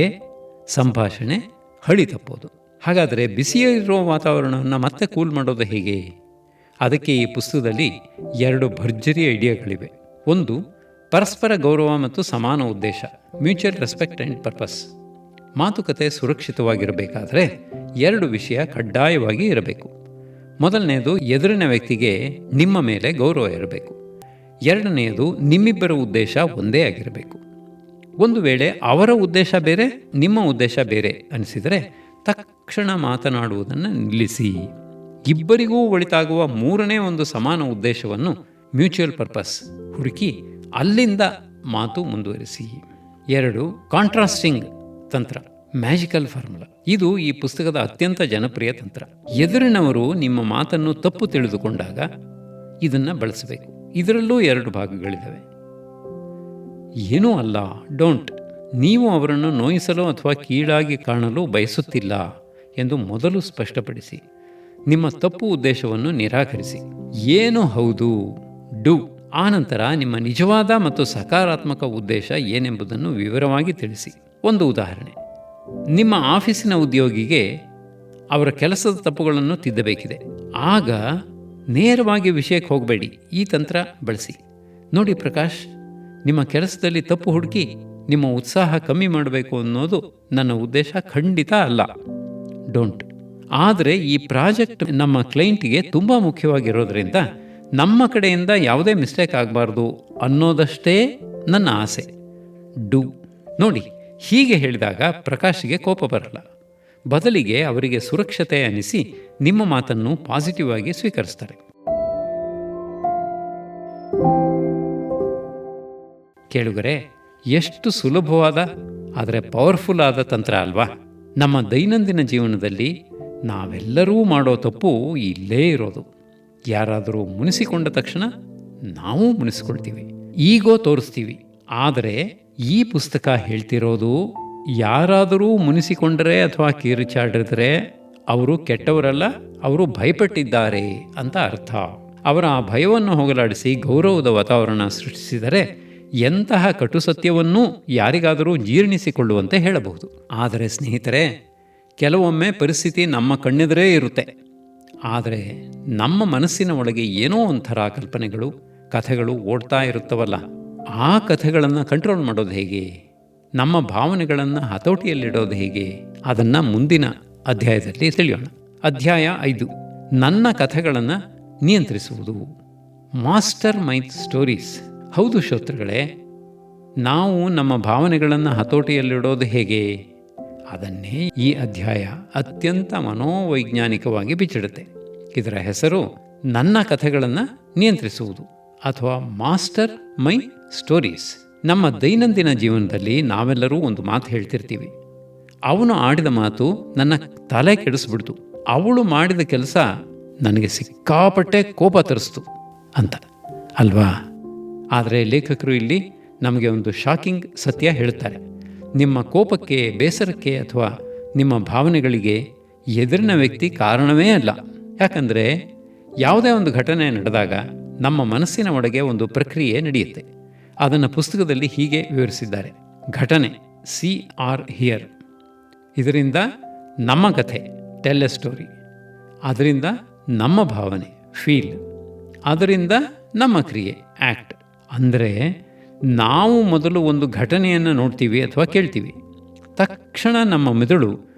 ಸಂಭಾಷಣೆ ಹಳಿ ತಪ್ಪೋದು. ಹಾಗಾದರೆ ಬಿಸಿಯಿರೋ ವಾತಾವರಣವನ್ನು ಮತ್ತೆ ಕೂಲ್ ಮಾಡೋದು ಹೇಗೆ? ಅದಕ್ಕೆ ಈ ಪುಸ್ತಕದಲ್ಲಿ 2 ಭರ್ಜರಿ ಐಡಿಯಾಗಳಿವೆ. ಒಂದು, ಪರಸ್ಪರ ಗೌರವ ಮತ್ತು ಸಮಾನ ಉದ್ದೇಶ, ಮ್ಯೂಚುವಲ್ ರೆಸ್ಪೆಕ್ಟ್ ಆ್ಯಂಡ್ ಪರ್ಪಸ್. ಮಾತುಕತೆ ಸುರಕ್ಷಿತವಾಗಿರಬೇಕಾದರೆ 2 ವಿಷಯ ಕಡ್ಡಾಯವಾಗಿ ಇರಬೇಕು. ಮೊದಲನೆಯದು, ಎದುರಿನ ವ್ಯಕ್ತಿಗೆ ನಿಮ್ಮ ಮೇಲೆ ಗೌರವ ಇರಬೇಕು. ಎರಡನೆಯದು, ನಿಮ್ಮಿಬ್ಬರ ಉದ್ದೇಶ ಒಂದೇ ಆಗಿರಬೇಕು. ಒಂದು ವೇಳೆ ಅವರ ಉದ್ದೇಶ ಬೇರೆ, ನಿಮ್ಮ ಉದ್ದೇಶ ಬೇರೆ ಅನಿಸಿದರೆ ತಕ್ಷಣ ಮಾತನಾಡುವುದನ್ನು ನಿಲ್ಲಿಸಿ. ಇಬ್ಬರಿಗೂ ಒಳಿತಾಗುವ 3ನೇ ಒಂದು ಸಮಾನ ಉದ್ದೇಶವನ್ನು, ಮ್ಯೂಚುವಲ್ ಪರ್ಪಸ್, ಹುಡುಕಿ ಅಲ್ಲಿಂದ ಮಾತು ಮುಂದುವರಿಸಿ. 2, ಕಾಂಟ್ರಾಸ್ಟಿಂಗ್ ತಂತ್ರ, ಮ್ಯಾಜಿಕಲ್ ಫಾರ್ಮುಲಾ. ಇದು ಈ ಪುಸ್ತಕದ ಅತ್ಯಂತ ಜನಪ್ರಿಯ ತಂತ್ರ. ಎದುರಿನವರು ನಿಮ್ಮ ಮಾತನ್ನು ತಪ್ಪು ತಿಳಿದುಕೊಂಡಾಗ ಇದನ್ನು ಬಳಸಬೇಕು. ಇದರಲ್ಲೂ 2 ಭಾಗಗಳಿದ್ದಾವೆ. ಏನೂ ಅಲ್ಲ, ಡೋಂಟ್. ನೀವು ಅವರನ್ನು ನೋಯಿಸಲು ಅಥವಾ ಕೀಳಾಗಿ ಕಾಣಲು ಬಯಸುತ್ತಿಲ್ಲ ಎಂದು ಮೊದಲು ಸ್ಪಷ್ಟಪಡಿಸಿ. ನಿಮ್ಮ ತಪ್ಪು ಉದ್ದೇಶವನ್ನು ನಿರಾಕರಿಸಿ. ಏನು ಹೌದು, ಡು. ಆನಂತರ ನಿಮ್ಮ ನಿಜವಾದ ಮತ್ತು ಸಕಾರಾತ್ಮಕ ಉದ್ದೇಶ ಏನೆಂಬುದನ್ನು ವಿವರವಾಗಿ ತಿಳಿಸಿ. ಒಂದು ಉದಾಹರಣೆ, ನಿಮ್ಮ ಆಫೀಸಿನ ಉದ್ಯೋಗಿಗೆ ಅವರ ಕೆಲಸದ ತಪ್ಪುಗಳನ್ನು ತಿದ್ದಬೇಕಿದೆ. ಆಗ ನೇರವಾಗಿ ವಿಷಯಕ್ಕೆ ಹೋಗಬೇಡಿ, ಈ ತಂತ್ರ ಬಳಸಿ. ನೋಡಿ ಪ್ರಕಾಶ್, ನಿಮ್ಮ ಕೆಲಸದಲ್ಲಿ ತಪ್ಪು ಹುಡುಕಿ ನಿಮ್ಮ ಉತ್ಸಾಹ ಕಮ್ಮಿ ಮಾಡಬೇಕು ಅನ್ನೋದು ನನ್ನ ಉದ್ದೇಶ ಖಂಡಿತ ಅಲ್ಲ, ಡೋಂಟ್. ಆದರೆ ಈ ಪ್ರಾಜೆಕ್ಟ್ ನಮ್ಮ ಕ್ಲೈಂಟಿಗೆ ತುಂಬ ಮುಖ್ಯವಾಗಿರೋದ್ರಿಂದ ನಮ್ಮ ಕಡೆಯಿಂದ ಯಾವುದೇ ಮಿಸ್ಟೇಕ್ ಆಗಬಾರ್ದು ಅನ್ನೋದಷ್ಟೇ ನನ್ನ ಆಸೆ, ಡು. ನೋಡಿ, ಹೀಗೆ ಹೇಳಿದಾಗ ಪ್ರಕಾಶ್ಗೆ ಕೋಪ ಬರಲ್ಲ. ಬದಲಿಗೆ ಅವರಿಗೆ ಸುರಕ್ಷತೆ ಅನಿಸಿ ನಿಮ್ಮ ಮಾತನ್ನು ಪಾಸಿಟಿವ್ ಆಗಿ ಸ್ವೀಕರಿಸ್ತಾರೆ. ಕೇಳುಗರೆ, ಎಷ್ಟು ಸುಲಭವಾದ ಆದರೆ ಪವರ್ಫುಲ್ ಆದ ತಂತ್ರ ಅಲ್ವಾ? ನಮ್ಮ ದೈನಂದಿನ ಜೀವನದಲ್ಲಿ ನಾವೆಲ್ಲರೂ ಮಾಡೋ ತಪ್ಪು ಇಲ್ಲೇ ಇರೋದು. ಯಾರಾದರೂ ಮುನಿಸಿಕೊಂಡ ತಕ್ಷಣ ನಾವು ಮುನಿಸ್ಕೊಳ್ತೀವಿ, ಈಗೋ ತೋರಿಸ್ತೀವಿ. ಆದರೆ ಈ ಪುಸ್ತಕ ಹೇಳ್ತಿರೋದು, ಯಾರಾದರೂ ಮುನಿಸಿಕೊಂಡರೆ ಅಥವಾ ಕಿರುಚಾಡಿದ್ರೆ ಅವರು ಕೆಟ್ಟವರಲ್ಲ, ಅವರು ಭಯಪಟ್ಟಿದ್ದಾರೆ ಅಂತ ಅರ್ಥ. ಅವರ ಆ ಭಯವನ್ನು ಹೋಗಲಾಡಿಸಿ ಗೌರವದ ವಾತಾವರಣ ಸೃಷ್ಟಿಸಿದರೆ ಎಂತಹ ಕಟು ಸತ್ಯವನ್ನೂ ಯಾರಿಗಾದರೂ ಜೀರ್ಣಿಸಿಕೊಳ್ಳುವಂತೆ ಹೇಳಬಹುದು. ಆದರೆ ಸ್ನೇಹಿತರೆ, ಕೆಲವೊಮ್ಮೆ ಪರಿಸ್ಥಿತಿ ನಮ್ಮ ಕಣ್ಣೆದುರೇ ಇರುತ್ತೆ. ಆದರೆ ನಮ್ಮ ಮನಸ್ಸಿನ ಒಳಗೆ ಏನೋ ಒಂಥರ ಕಲ್ಪನೆಗಳು, ಕಥೆಗಳು ಓಡ್ತಾ ಇರುತ್ತವಲ್ಲ, ಆ ಕಥೆಗಳನ್ನು ಕಂಟ್ರೋಲ್ ಮಾಡೋದು ಹೇಗೆ? ನಮ್ಮ ಭಾವನೆಗಳನ್ನು ಹತೋಟಿಯಲ್ಲಿಡೋದು ಹೇಗೆ? ಅದನ್ನು ಮುಂದಿನ ಅಧ್ಯಾಯದಲ್ಲಿ ತಿಳಿಯೋಣ. ಅಧ್ಯಾಯ 5, ನನ್ನ ಕಥೆಗಳನ್ನು ನಿಯಂತ್ರಿಸುವುದು, ಮಾಸ್ಟರ್ ಮೈಂಡ್ ಸ್ಟೋರೀಸ್. ಹೌದು ಶ್ರೋತೃಗಳೇ, ನಾವು ನಮ್ಮ ಭಾವನೆಗಳನ್ನು ಹತೋಟಿಯಲ್ಲಿಡೋದು ಹೇಗೆ? ಅದನ್ನೇ ಈ ಅಧ್ಯಾಯ ಅತ್ಯಂತ ಮನೋವೈಜ್ಞಾನಿಕವಾಗಿ ಬಿಚ್ಚಿಡುತ್ತೆ. ಇದರ ಹೆಸರು ನನ್ನ ಕಥೆಗಳನ್ನು ನಿಯಂತ್ರಿಸುವುದು ಅಥವಾ ಮಾಸ್ಟರ್ ಮೈ ಸ್ಟೋರೀಸ್. ನಮ್ಮ ದೈನಂದಿನ ಜೀವನದಲ್ಲಿ ನಾವೆಲ್ಲರೂ ಒಂದು ಮಾತು ಹೇಳ್ತಿರ್ತೀವಿ, ಅವನು ಆಡಿದ ಮಾತು ನನ್ನ ತಲೆ ಕೆಡಿಸ್ಬಿಡ್ತು, ಅವಳು ಮಾಡಿದ ಕೆಲಸ ನನಗೆ ಸಿಕ್ಕಾಪಟ್ಟೆ ಕೋಪ ತರಿಸ್ತು ಅಂತ ಅಲ್ವಾ? ಆದರೆ ಲೇಖಕರು ಇಲ್ಲಿ ನಮಗೆ ಒಂದು ಶಾಕಿಂಗ್ ಸತ್ಯ ಹೇಳ್ತಾರೆ. ನಿಮ್ಮ ಕೋಪಕ್ಕೆ, ಬೇಸರಕ್ಕೆ ಅಥವಾ ನಿಮ್ಮ ಭಾವನೆಗಳಿಗೆ ಎದುರಿನ ವ್ಯಕ್ತಿ ಕಾರಣವೇ ಅಲ್ಲ. ಯಾಕಂದರೆ ಯಾವುದೇ ಒಂದು ಘಟನೆ ನಡೆದಾಗ ನಮ್ಮ ಮನಸ್ಸಿನ ಒಳಗೆ ಒಂದು ಪ್ರಕ್ರಿಯೆ ನಡೆಯುತ್ತೆ. ಅದನ್ನು ಪುಸ್ತಕದಲ್ಲಿ ಹೀಗೆ ವಿವರಿಸಿದ್ದಾರೆ. ಘಟನೆ, ಸಿ ಆರ್ ಹಿಯರ್. ಇದರಿಂದ ನಮ್ಮ ಕಥೆ, ಟೆಲ್ ಎ ಸ್ಟೋರಿ. ಅದರಿಂದ ನಮ್ಮ ಭಾವನೆ, ಫೀಲ್. ಅದರಿಂದ ನಮ್ಮ ಕ್ರಿಯೆ, ಆ್ಯಕ್ಟ್. ಅಂದರೆ ನಾವು ಮೊದಲು ಒಂದು ಘಟನೆಯನ್ನು ನೋಡ್ತೀವಿ ಅಥವಾ ಕೇಳ್ತೀವಿ, ತಕ್ಷಣ ನಮ್ಮ ಮೆದುಳು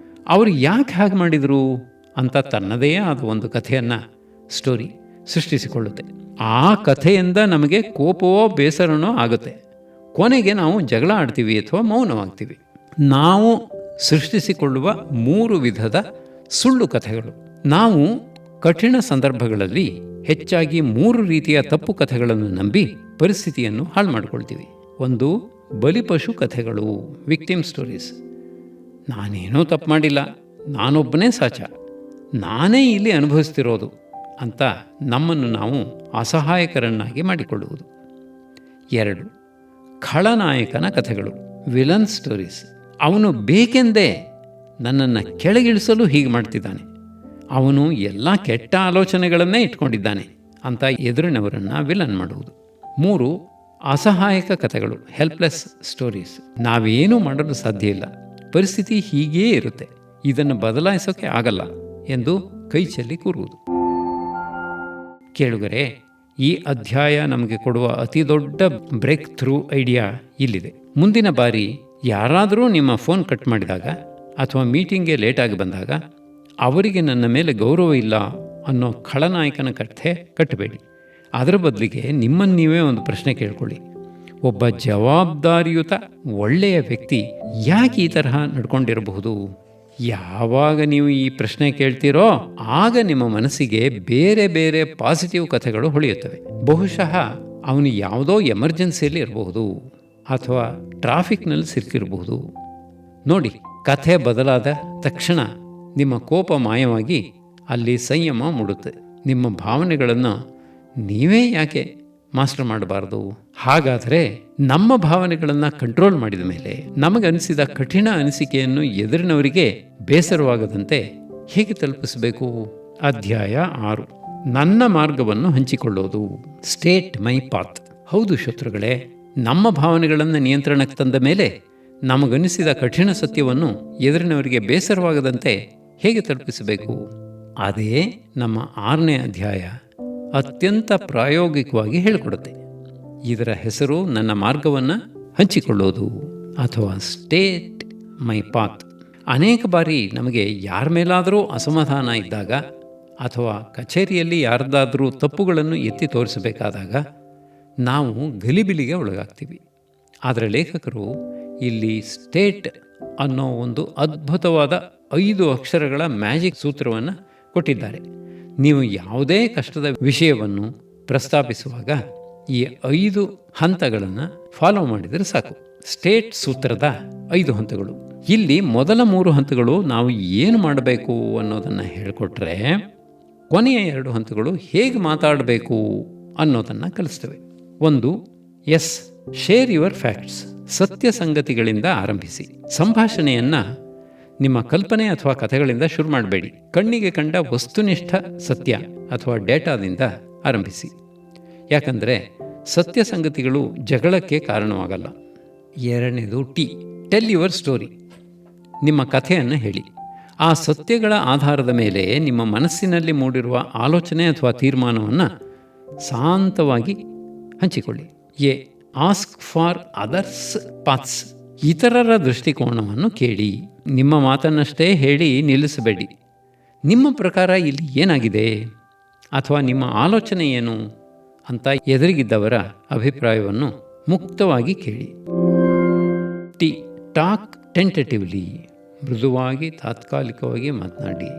ಅವರು ಯಾಕೆ ಹಾಗೆ ಮಾಡಿದರು ಅಂತ ತನ್ನದೇ ಆದ ಒಂದು ಕಥೆಯನ್ನು, ಸ್ಟೋರಿ ಸೃಷ್ಟಿಸಿಕೊಳ್ಳುತ್ತೆ. ಆ ಕಥೆಯಿಂದ ನಮಗೆ ಕೋಪವೋ ಬೇಸರನೋ ಆಗುತ್ತೆ. ಕೊನೆಗೆ ನಾವು ಜಗಳ ಆಡ್ತೀವಿ ಅಥವಾ ಮೌನವಾಗ್ತೀವಿ. ನಾವು ಸೃಷ್ಟಿಸಿಕೊಳ್ಳುವ 3 ವಿಧದ ಸುಳ್ಳು ಕಥೆಗಳು. ನಾವು ಕಠಿಣ ಸಂದರ್ಭಗಳಲ್ಲಿ ಹೆಚ್ಚಾಗಿ 3 ರೀತಿಯ ತಪ್ಪು ಕಥೆಗಳನ್ನು ನಂಬಿ ಪರಿಸ್ಥಿತಿಯನ್ನು ಹಾಳು ಮಾಡಿಕೊಳ್ತೀವಿ. ಒಂದು, ಬಲಿಪಶು ಕಥೆಗಳು, ವಿಕ್ಟಿಮ್ ಸ್ಟೋರೀಸ್. ನಾನೇನೂ ತಪ್ಪು ಮಾಡಿಲ್ಲ, ನಾನೊಬ್ಬನೇ ಸಾಚ, ನಾನೇ ಇಲ್ಲಿ ಅನುಭವಿಸ್ತಿರೋದು ಅಂತ ನಮ್ಮನ್ನು ನಾವು ಅಸಹಾಯಕರನ್ನಾಗಿ ಮಾಡಿಕೊಳ್ಳುವುದು. 2, ಖಳನಾಯಕನ ಕಥೆಗಳು, ವಿಲನ್ ಸ್ಟೋರೀಸ್. ಅವನು ಬೇಕೆಂದೇ ನನ್ನನ್ನು ಕೆಳಗಿಳಿಸಲು ಹೀಗೆ ಮಾಡ್ತಿದ್ದಾನೆ, ಅವನು ಎಲ್ಲ ಕೆಟ್ಟ ಆಲೋಚನೆಗಳನ್ನೇ ಇಟ್ಕೊಂಡಿದ್ದಾನೆ ಅಂತ ಎದುರಿನವರನ್ನು ವಿಲನ್ ಮಾಡುವುದು. 3. ಅಸಹಾಯಕ ಕಥೆಗಳು, ಹೆಲ್ಪ್ಲೆಸ್ ಸ್ಟೋರೀಸ್. ನಾವೇನೂ ಮಾಡಲು ಸಾಧ್ಯ ಇಲ್ಲ, ಪರಿಸ್ಥಿತಿ ಹೀಗೇ ಇರುತ್ತೆ, ಇದನ್ನು ಬದಲಾಯಿಸೋಕೆ ಆಗಲ್ಲ ಎಂದು ಕೈ ಚೆಲ್ಲಿ ಕೂರುವುದು. ಕೇಳುಗರೆ, ಈ ಅಧ್ಯಾಯ ನಮಗೆ ಕೊಡುವ ಅತಿ ದೊಡ್ಡ ಬ್ರೇಕ್ ಥ್ರೂ ಐಡಿಯಾ ಇಲ್ಲಿದೆ. ಮುಂದಿನ ಬಾರಿ ಯಾರಾದರೂ ನಿಮ್ಮ ಫೋನ್ ಕಟ್ ಮಾಡಿದಾಗ ಅಥವಾ ಮೀಟಿಂಗ್ಗೆ ಲೇಟಾಗಿ ಬಂದಾಗ ಅವರಿಗೆ ನನ್ನ ಮೇಲೆ ಗೌರವ ಇಲ್ಲ ಅನ್ನೋ ಖಳನಾಯಕನ ಕಥೆ ಕಟ್ಟಬೇಡಿ. ಅದರ ಬದಲಿಗೆ ನಿಮ್ಮನ್ನು ನೀವೇ ಒಂದು ಪ್ರಶ್ನೆ ಕೇಳ್ಕೊಳ್ಳಿ. ಒಬ್ಬ ಜವಾಬ್ದಾರಿಯುತ ಒಳ್ಳೆಯ ವ್ಯಕ್ತಿ ಯಾಕೆ ಈ ತರಹ ನಡ್ಕೊಂಡಿರಬಹುದು? ಯಾವಾಗ ನೀವು ಈ ಪ್ರಶ್ನೆ ಕೇಳ್ತೀರೋ ಆಗ ನಿಮ್ಮ ಮನಸ್ಸಿಗೆ ಬೇರೆ ಬೇರೆ ಪಾಸಿಟಿವ್ ಕಥೆಗಳು ಹೊಳೆಯುತ್ತವೆ. ಬಹುಶಃ ಅವನು ಯಾವುದೋ ಎಮರ್ಜೆನ್ಸಿಯಲ್ಲಿ ಇರಬಹುದು ಅಥವಾ ಟ್ರಾಫಿಕ್ನಲ್ಲಿ ಸಿಕ್ಕಿರಬಹುದು. ನೋಡಿ, ಕಥೆ ಬದಲಾದ ತಕ್ಷಣ ನಿಮ್ಮ ಕೋಪ ಮಾಯವಾಗಿ ಅಲ್ಲಿ ಸಂಯಮ ಮೂಡುತ್ತೆ. ನಿಮ್ಮ ಭಾವನೆಗಳನ್ನು ನೀವೇ ಯಾಕೆ ಮಾಸ್ಟರ್ ಮಾಡಬಾರ್ದು? ಹಾಗಾದರೆ ನಮ್ಮ ಭಾವನೆಗಳನ್ನು ಕಂಟ್ರೋಲ್ ಮಾಡಿದ ಮೇಲೆ ನಮಗನಿಸಿದ ಕಠಿಣ ಅನಿಸಿಕೆಯನ್ನು ಎದುರಿನವರಿಗೆ ಬೇಸರವಾಗದಂತೆ ಹೇಗೆ ತಲುಪಿಸಬೇಕು? ಅಧ್ಯಾಯ 6, ನನ್ನ ಮಾರ್ಗವನ್ನು ಹಂಚಿಕೊಳ್ಳೋದು. State my path. ಹೌದು ಶತ್ರುಗಳೇ, ನಮ್ಮ ಭಾವನೆಗಳನ್ನು ನಿಯಂತ್ರಣಕ್ಕೆ ತಂದ ಮೇಲೆ ನಮಗನಿಸಿದ ಕಠಿಣ ಸತ್ಯವನ್ನು ಎದುರಿನವರಿಗೆ ಬೇಸರವಾಗದಂತೆ ಹೇಗೆ ತಲುಪಿಸಬೇಕು? ಅದೇ ನಮ್ಮ 6ನೇ ಅಧ್ಯಾಯ ಅತ್ಯಂತ ಪ್ರಾಯೋಗಿಕವಾಗಿ ಹೇಳಿಕೊಡುತ್ತೆ. ಇದರ ಹೆಸರು ನನ್ನ ಮಾರ್ಗವನ್ನು ಹಂಚಿಕೊಳ್ಳೋದು ಅಥವಾ ಸ್ಟೇಟ್ ಮೈ ಪಾತ್. ಅನೇಕ ಬಾರಿ ನಮಗೆ ಯಾರ ಮೇಲಾದರೂ ಅಸಮಾಧಾನ ಇದ್ದಾಗ ಅಥವಾ ಕಚೇರಿಯಲ್ಲಿ ಯಾರದಾದರೂ ತಪ್ಪುಗಳನ್ನು ಎತ್ತಿ ತೋರಿಸಬೇಕಾದಾಗ ನಾವು ಗಲಿಬಿಲಿಗೆ ಒಳಗಾಗ್ತೀವಿ. ಆದರೆ ಲೇಖಕರು ಇಲ್ಲಿ ಸ್ಟೇಟ್ ಅನ್ನೋ ಒಂದು ಅದ್ಭುತವಾದ 5 ಅಕ್ಷರಗಳ ಮ್ಯಾಜಿಕ್ ಸೂತ್ರವನ್ನು ಕೊಟ್ಟಿದ್ದಾರೆ. ನೀವು ಯಾವುದೇ ಕಷ್ಟದ ವಿಷಯವನ್ನು ಪ್ರಸ್ತಾಪಿಸುವಾಗ ಈ 5 ಹಂತಗಳನ್ನು ಫಾಲೋ ಮಾಡಿದರೆ ಸಾಕು. ಸ್ಟೇಟ್ ಸೂತ್ರದ 5 ಹಂತಗಳು. ಇಲ್ಲಿ ಮೊದಲ 3 ಹಂತಗಳು ನಾವು ಏನು ಮಾಡಬೇಕು ಅನ್ನೋದನ್ನು ಹೇಳಿಕೊಟ್ರೆ, ಕೊನೆಯ 2 ಹಂತಗಳು ಹೇಗೆ ಮಾತಾಡಬೇಕು ಅನ್ನೋದನ್ನು ಕಲಿಸ್ತವೆ. 1. S, share your facts. ಸತ್ಯ ಸಂಗತಿಗಳಿಂದ ಆರಂಭಿಸಿ. ಸಂಭಾಷಣೆಯನ್ನು ನಿಮ್ಮ ಕಲ್ಪನೆ ಅಥವಾ ಕಥೆಗಳಿಂದ ಶುರು ಮಾಡಬೇಡಿ. ಕಣ್ಣಿಗೆ ಕಂಡ ವಸ್ತುನಿಷ್ಠ ಸತ್ಯ ಅಥವಾ ಡೇಟಾದಿಂದ ಆರಂಭಿಸಿ. ಯಾಕಂದರೆ ಸತ್ಯ ಸಂಗತಿಗಳು ಜಗಳಕ್ಕೆ ಕಾರಣವಾಗಲ್ಲ. 2. T, tell your story. ನಿಮ್ಮ ಕಥೆಯನ್ನು ಹೇಳಿ. ಆ ಸತ್ಯಗಳ ಆಧಾರದ ಮೇಲೆ ನಿಮ್ಮ ಮನಸ್ಸಿನಲ್ಲಿ ಮೂಡಿರುವ ಆಲೋಚನೆ ಅಥವಾ ತೀರ್ಮಾನವನ್ನು ಶಾಂತವಾಗಿ ಹಂಚಿಕೊಳ್ಳಿ. A, ask for others paths. ಇತರರ ದೃಷ್ಟಿಕೋನವನ್ನು ಕೇಳಿ. ನಿಮ್ಮ ಮಾತನ್ನಷ್ಟೇ ಹೇಳಿ ನಿಲ್ಲಿಸಬೇಡಿ. ನಿಮ್ಮ ಪ್ರಕಾರ ಇಲ್ಲಿ ಏನಾಗಿದೆ ಅಥವಾ ನಿಮ್ಮ ಆಲೋಚನೆ ಏನು ಅಂತ ಎದುರಿಗಿದ್ದವರ ಅಭಿಪ್ರಾಯವನ್ನು ಮುಕ್ತವಾಗಿ ಕೇಳಿ. T, talk tentatively. ಮೃದುವಾಗಿ, ತಾತ್ಕಾಲಿಕವಾಗಿ ಮಾತನಾಡಿ.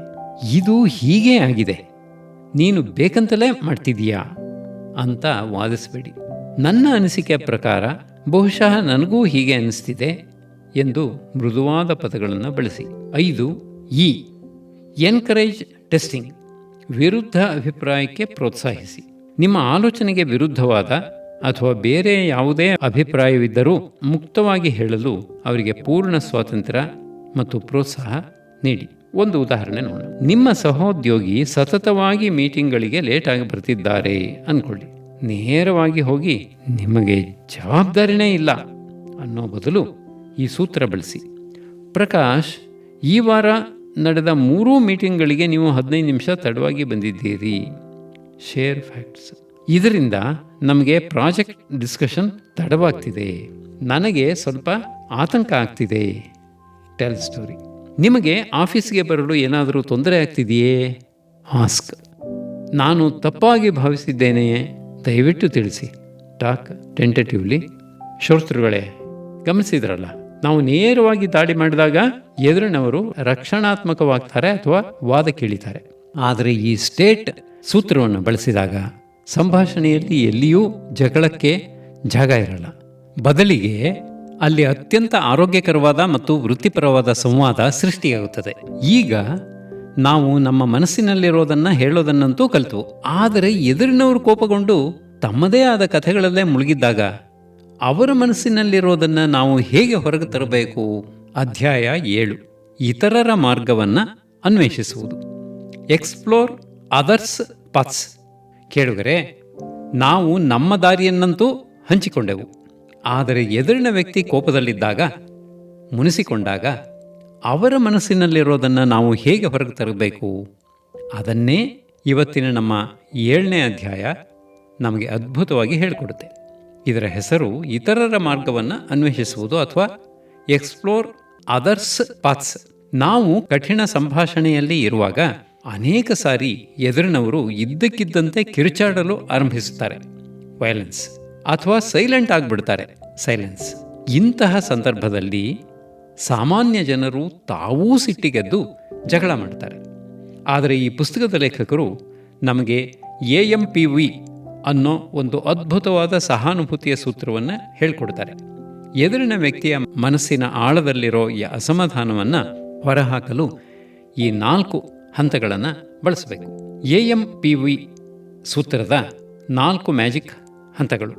ಇದು ಹೀಗೇ ಆಗಿದೆ, ನೀನು ಬೇಕಂತಲೇ ಮಾಡ್ತಿದೀಯಾ ಅಂತ ವಾದಿಸಬೇಡಿ. ನನ್ನ ಅನಿಸಿಕೆಯ ಪ್ರಕಾರ ಬಹುಶಃ ನನಗೂ ಹೀಗೆ ಅನಿಸ್ತಿದೆ ಎಂದು ಮೃದುವಾದ ಪದಗಳನ್ನು ಬಳಸಿ. 5. E, encourage testing. ವಿರುದ್ಧ ಅಭಿಪ್ರಾಯಕ್ಕೆ ಪ್ರೋತ್ಸಾಹಿಸಿ. ನಿಮ್ಮ ಆಲೋಚನೆಗೆ ವಿರುದ್ಧವಾದ ಅಥವಾ ಬೇರೆ ಯಾವುದೇ ಅಭಿಪ್ರಾಯವಿದ್ದರೂ ಮುಕ್ತವಾಗಿ ಹೇಳಲು ಅವರಿಗೆ ಪೂರ್ಣ ಸ್ವಾತಂತ್ರ್ಯ ಮತ್ತು ಪ್ರೋತ್ಸಾಹ ನೀಡಿ. ಒಂದು ಉದಾಹರಣೆ ನೋಡೋಣ. ನಿಮ್ಮ ಸಹೋದ್ಯೋಗಿ ಸತತವಾಗಿ ಮೀಟಿಂಗ್ಗಳಿಗೆ ಲೇಟಾಗಿ ಬರ್ತಿದ್ದಾರೆ ಅಂದ್ಕೊಳ್ಳಿ. ನೇರವಾಗಿ ಹೋಗಿ ನಿಮಗೆ ಜವಾಬ್ದಾರಿನೇ ಇಲ್ಲ ಅನ್ನೋ ಬದಲು ಈ ಸೂತ್ರ ಬಳಸಿ. ಪ್ರಕಾಶ್, ಈ ವಾರ ನಡೆದ 3 ಮೀಟಿಂಗ್ಗಳಿಗೆ ನೀವು 15 ನಿಮಿಷ ತಡವಾಗಿ ಬಂದಿದ್ದೀರಿ. Share facts. ಇದರಿಂದ ನಮಗೆ ಪ್ರಾಜೆಕ್ಟ್ ಡಿಸ್ಕಷನ್ ತಡವಾಗ್ತಿದೆ, ನನಗೆ ಸ್ವಲ್ಪ ಆತಂಕ ಆಗ್ತಿದೆ. Tell story. ನಿಮಗೆ ಆಫೀಸ್ಗೆ ಬರಲು ಏನಾದರೂ ತೊಂದರೆ ಆಗ್ತಿದೆಯೇ? ಆಸ್ಕ್. ನಾನು ತಪ್ಪಾಗಿ ಭಾವಿಸಿದ್ದೇನೆಯೇ? ದಯವಿಟ್ಟು ತಿಳಿಸಿ. Talk tentatively. ಶ್ರೋತೃಗಳೇ, ಗಮನಿಸಿದ್ರಲ್ಲ, ನಾವು ನೇರವಾಗಿ ದಾಳಿ ಮಾಡಿದಾಗ ಎದುರಿನವರು ರಕ್ಷಣಾತ್ಮಕವಾಗ್ತಾರೆ ಅಥವಾ ವಾದ ಕೇಳಿತಾರೆ. ಆದರೆ ಈ ಸ್ಟೇಟ್ ಸೂತ್ರವನ್ನು ಬಳಸಿದಾಗ ಸಂಭಾಷಣೆಯಲ್ಲಿ ಎಲ್ಲಿಯೂ ಜಗಳಕ್ಕೆ ಜಾಗ ಇರಲ್ಲ. ಬದಲಿಗೆ ಅಲ್ಲಿ ಅತ್ಯಂತ ಆರೋಗ್ಯಕರವಾದ ಮತ್ತು ವೃತ್ತಿಪರವಾದ ಸಂವಾದ ಸೃಷ್ಟಿಯಾಗುತ್ತದೆ. ಈಗ ನಾವು ನಮ್ಮ ಮನಸ್ಸಿನಲ್ಲಿರೋದನ್ನು ಹೇಳೋದನ್ನಂತೂ ಕಲಿತು, ಆದರೆ ಎದುರಿನವರು ಕೋಪಗೊಂಡು ತಮ್ಮದೇ ಆದ ಕಥೆಗಳಲ್ಲೇ ಮುಳುಗಿದ್ದಾಗ ಅವರ ಮನಸ್ಸಿನಲ್ಲಿರೋದನ್ನು ನಾವು ಹೇಗೆ ಹೊರಗೆ ತರಬೇಕು? ಅಧ್ಯಾಯ 7, ಇತರರ ಮಾರ್ಗವನ್ನು ಅನ್ವೇಷಿಸುವುದು. Explore others paths. ಕೇಳುಗರೆ, ನಾವು ನಮ್ಮ ದಾರಿಯನ್ನಂತೂ ಹಂಚಿಕೊಂಡೆವು, ಆದರೆ ಎದುರಿನ ವ್ಯಕ್ತಿ ಕೋಪದಲ್ಲಿದ್ದಾಗ, ಮುನಿಸಿಕೊಂಡಾಗ ಅವರ ಮನಸ್ಸಿನಲ್ಲಿರೋದನ್ನು ನಾವು ಹೇಗೆ ಹೊರಗೆ ತರಬೇಕು? ಅದನ್ನೇ ಇವತ್ತಿನ ನಮ್ಮ 7ನೇ ಅಧ್ಯಾಯ ನಮಗೆ ಅದ್ಭುತವಾಗಿ ಹೇಳಿಕೊಡುತ್ತೆ. ಇದರ ಹೆಸರು ಇತರರ ಮಾರ್ಗವನ್ನು ಅನ್ವೇಷಿಸುವುದು ಅಥವಾ ಎಕ್ಸ್ಪ್ಲೋರ್ ಅದರ್ಸ್ ಪಾತ್ಸ್. ನಾವು ಕಠಿಣ ಸಂಭಾಷಣೆಯಲ್ಲಿ ಇರುವಾಗ ಅನೇಕ ಸಾರಿ ಎದುರಿನವರು ಇದ್ದಕ್ಕಿದ್ದಂತೆ ಕಿರುಚಾಡಲು ಆರಂಭಿಸುತ್ತಾರೆ, ವೈಲೆನ್ಸ್, ಅಥವಾ ಸೈಲೆಂಟ್ ಆಗಿಬಿಡ್ತಾರೆ, ಸೈಲೆನ್ಸ್. ಇಂತಹ ಸಂದರ್ಭದಲ್ಲಿ ಸಾಮಾನ್ಯ ಜನರು ತಾವೂ ಸಿಟ್ಟಿಗೆದ್ದು ಜಗಳ ಮಾಡ್ತಾರೆ. ಆದರೆ ಈ ಪುಸ್ತಕದ ಲೇಖಕರು ನಮಗೆ AMPV ಅನ್ನೋ ಒಂದು ಅದ್ಭುತವಾದ ಸಹಾನುಭೂತಿಯ ಸೂತ್ರವನ್ನು ಹೇಳಿಕೊಡ್ತಾರೆ. ಎದುರಿನ ವ್ಯಕ್ತಿಯ ಮನಸ್ಸಿನ ಆಳದಲ್ಲಿರೋ ಈ ಅಸಮಾಧಾನವನ್ನು ಹೊರಹಾಕಲು ಈ 4 ಹಂತಗಳನ್ನು ಬಳಸಬೇಕು. AMPV ಸೂತ್ರದ 4 ಮ್ಯಾಜಿಕ್ ಹಂತಗಳು.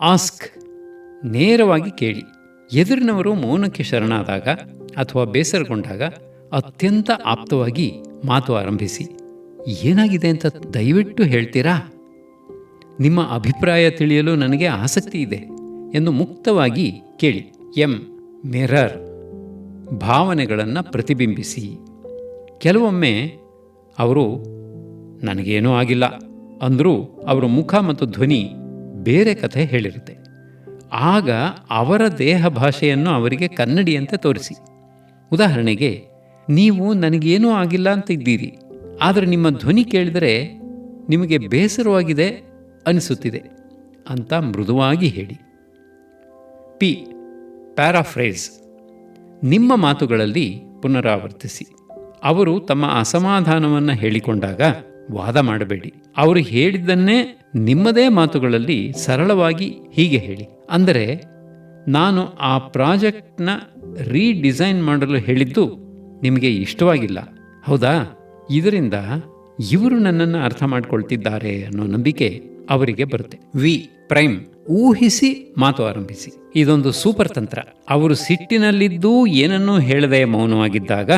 ಆಸ್ಕ್. ನೇರವಾಗಿ ಕೇಳಿ. ಎದುರಿನವರು ಮೌನಕ್ಕೆ ಶರಣಾದಾಗ ಅಥವಾ ಬೇಸರಗೊಂಡಾಗ ಅತ್ಯಂತ ಆಪ್ತವಾಗಿ ಮಾತು ಆರಂಭಿಸಿ. ಏನಾಗಿದೆ ಅಂತ ದಯವಿಟ್ಟು ಹೇಳ್ತೀರಾ? ನಿಮ್ಮ ಅಭಿಪ್ರಾಯ ತಿಳಿಯಲು ನನಗೆ ಆಸಕ್ತಿ ಇದೆ ಎಂದು ಮುಕ್ತವಾಗಿ ಕೇಳಿ. ಮಿರರ್. ಭಾವನೆಗಳನ್ನು ಪ್ರತಿಬಿಂಬಿಸಿ. ಕೆಲವೊಮ್ಮೆ ಅವರು ನನಗೇನೂ ಆಗಿಲ್ಲ ಅಂದರೂ ಅವರ ಮುಖ ಮತ್ತು ಧ್ವನಿ ಬೇರೆ ಕಥೆ ಹೇಳಿರುತ್ತೆ. ಆಗ ಅವರ ದೇಹ ಭಾಷೆಯನ್ನು ಅವರಿಗೆ ಕನ್ನಡಿಯಂತೆ ತೋರಿಸಿ. ಉದಾಹರಣೆಗೆ, ನೀವು ನನಗೇನೂ ಆಗಿಲ್ಲ ಅಂತ ಇದ್ದೀರಿ, ಆದರೆ ನಿಮ್ಮ ಧ್ವನಿ ಕೇಳಿದರೆ ನಿಮಗೆ ಬೇಸರವಾಗಿದೆ ಅನಿಸುತ್ತಿದೆ ಅಂತ ಮೃದುವಾಗಿ ಹೇಳಿ. ಪ್ಯಾರಾಫ್ರೇಸ್. ನಿಮ್ಮ ಮಾತುಗಳಲ್ಲಿ ಪುನರಾವರ್ತಿಸಿ. ಅವರು ತಮ್ಮ ಅಸಮಾಧಾನವನ್ನು ಹೇಳಿಕೊಂಡಾಗ ವಾದ ಮಾಡಬೇಡಿ. ಅವರು ಹೇಳಿದ್ದನ್ನೇ ನಿಮ್ಮದೇ ಮಾತುಗಳಲ್ಲಿ ಸರಳವಾಗಿ ಹೀಗೆ ಹೇಳಿ. ಅಂದರೆ, ನಾನು ಆ ಪ್ರಾಜೆಕ್ಟ್ನ ರೀಡಿಸೈನ್ ಮಾಡಲು ಹೇಳಿದ್ದು ನಿಮಗೆ ಇಷ್ಟವಾಗಿಲ್ಲ, ಹೌದಾ? ಇದರಿಂದ ಇವರು ನನ್ನನ್ನು ಅರ್ಥ ಮಾಡಿಕೊಳ್ತಿದ್ದಾರೆ ಅನ್ನೋ ನಂಬಿಕೆ ಅವರಿಗೆ ಬರುತ್ತೆ. ಪ್ರೈಮ್. ಊಹಿಸಿ ಮಾತು ಆರಂಭಿಸಿ. ಇದೊಂದು ಸೂಪರ್ ತಂತ್ರ. ಅವರು ಸಿಟ್ಟಿನಲ್ಲಿದ್ದೂ ಏನನ್ನೂ ಹೇಳದೆ ಮೌನವಾಗಿದ್ದಾಗ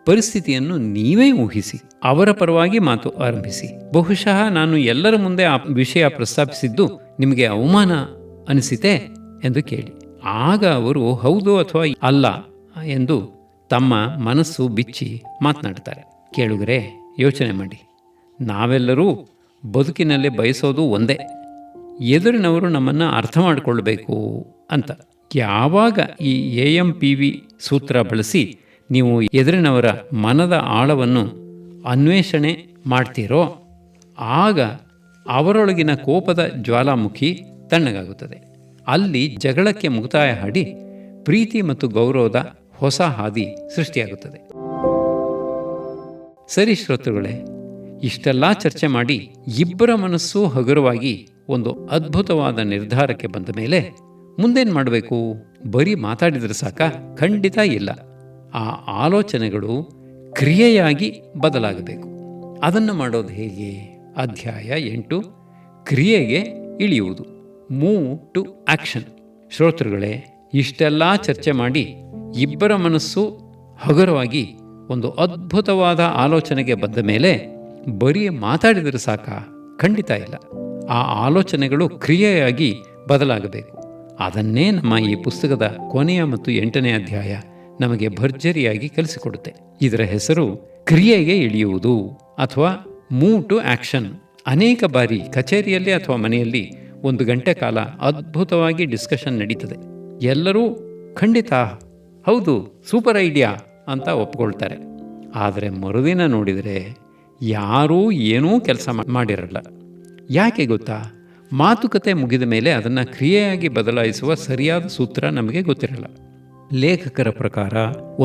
ಪರಿಸ್ಥಿತಿಯನ್ನು ನೀವೇ ಊಹಿಸಿ ಅವರ ಪರವಾಗಿ ಮಾತು ಆರಂಭಿಸಿ. ಬಹುಶಃ ನಾನು ಎಲ್ಲರ ಮುಂದೆ ಆ ವಿಷಯ ಪ್ರಸ್ತಾಪಿಸಿದ್ದು ನಿಮಗೆ ಅವಮಾನ ಅನಿಸಿತೆ ಎಂದು ಕೇಳಿ. ಆಗ ಅವರು ಹೌದು ಅಥವಾ ಅಲ್ಲ ಎಂದು ತಮ್ಮ ಮನಸ್ಸು ಬಿಚ್ಚಿ ಮಾತನಾಡ್ತಾರೆ. ಕೇಳುಗರೆ, ಯೋಚನೆ ಮಾಡಿ. ನಾವೆಲ್ಲರೂ ಬದುಕಿನಲ್ಲಿ ಬಯಸೋದು ಒಂದೇ, ಎದುರಿನವರು ನಮ್ಮನ್ನು ಅರ್ಥ ಮಾಡಿಕೊಳ್ಬೇಕು ಅಂತ. ಯಾವಾಗ ಈ AMPV ಸೂತ್ರ ಬಳಸಿ ನೀವು ಎದುರಿನವರ ಮನದ ಆಳವನ್ನು ಅನ್ವೇಷಣೆ ಮಾಡ್ತೀರೋ, ಆಗ ಅವರೊಳಗಿನ ಕೋಪದ ಜ್ವಾಲಾಮುಖಿ ತಣ್ಣಗಾಗುತ್ತದೆ. ಅಲ್ಲಿ ಜಗಳಕ್ಕೆ ಮುಕ್ತಾಯ ಹಾಡಿ ಪ್ರೀತಿ ಮತ್ತು ಗೌರವದ ಹೊಸ ಹಾದಿ ಸೃಷ್ಟಿಯಾಗುತ್ತದೆ. ಸರಿ ಶ್ರೋತೃಗಳೇ, ಇಷ್ಟೆಲ್ಲ ಚರ್ಚೆ ಮಾಡಿ ಇಬ್ಬರ ಮನಸ್ಸು ಹಗುರವಾಗಿ ಒಂದು ಅದ್ಭುತವಾದ ನಿರ್ಧಾರಕ್ಕೆ ಬಂದ ಮೇಲೆ ಮುಂದೇನು ಮಾಡಬೇಕು? ಬರೀ ಮಾತಾಡಿದ್ರೆ ಸಾಕ? ಖಂಡಿತ ಇಲ್ಲ. ಆ ಆಲೋಚನೆಗಳು ಕ್ರಿಯೆಯಾಗಿ ಬದಲಾಗಬೇಕು. ಅದನ್ನು ಮಾಡೋದು ಹೇಗೆ? ಅಧ್ಯಾಯ 8, ಕ್ರಿಯೆಗೆ ಇಳಿಯುವುದು. Move to action. ಶ್ರೋತೃಗಳೇ, ಇಷ್ಟೆಲ್ಲ ಚರ್ಚೆ ಮಾಡಿ ಇಬ್ಬರ ಮನಸ್ಸು ಹಗುರವಾಗಿ ಒಂದು ಅದ್ಭುತವಾದ ಆಲೋಚನೆಗೆ ಬಂದ ಮೇಲೆ ಬರೀ ಮಾತಾಡಿದರೆ ಸಾಕ? ಖಂಡಿತ ಇಲ್ಲ. ಆ ಆಲೋಚನೆಗಳು ಕ್ರಿಯೆಯಾಗಿ ಬದಲಾಗಬೇಕು. ಅದನ್ನೇ ನಮ್ಮ ಈ ಪುಸ್ತಕದ ಕೊನೆಯ ಮತ್ತು 8ನೇ ಅಧ್ಯಾಯ ನಮಗೆ ಭರ್ಜರಿಯಾಗಿ ಕಲಿಸಿಕೊಡುತ್ತೆ. ಇದರ ಹೆಸರು ಕ್ರಿಯೆಗೆ ಇಳಿಯುವುದು ಅಥವಾ ಮೂವ್ ಟು ಆಕ್ಷನ್. ಅನೇಕ ಬಾರಿ ಕಚೇರಿಯಲ್ಲಿ ಅಥವಾ ಮನೆಯಲ್ಲಿ 1 ಗಂಟೆ ಕಾಲ ಅದ್ಭುತವಾಗಿ ಡಿಸ್ಕಷನ್ ನಡೀತದೆ. ಎಲ್ಲರೂ ಖಂಡಿತ ಹೌದು, ಸೂಪರ್ ಐಡಿಯಾ ಅಂತ ಒಪ್ಕೊಳ್ತಾರೆ. ಆದರೆ ಮರುದಿನ ನೋಡಿದರೆ ಯಾರೂ ಏನೂ ಕೆಲಸ ಮಾಡಿರಲ್ಲ. ಯಾಕೆ ಗೊತ್ತಾ? ಮಾತುಕತೆ ಮುಗಿದ ಮೇಲೆ ಅದನ್ನು ಕ್ರಿಯೆಯಾಗಿ ಬದಲಾಯಿಸುವ ಸರಿಯಾದ ಸೂತ್ರ ನಮಗೆ ಗೊತ್ತಿರಲ್ಲ. ಲೇಖಕರ ಪ್ರಕಾರ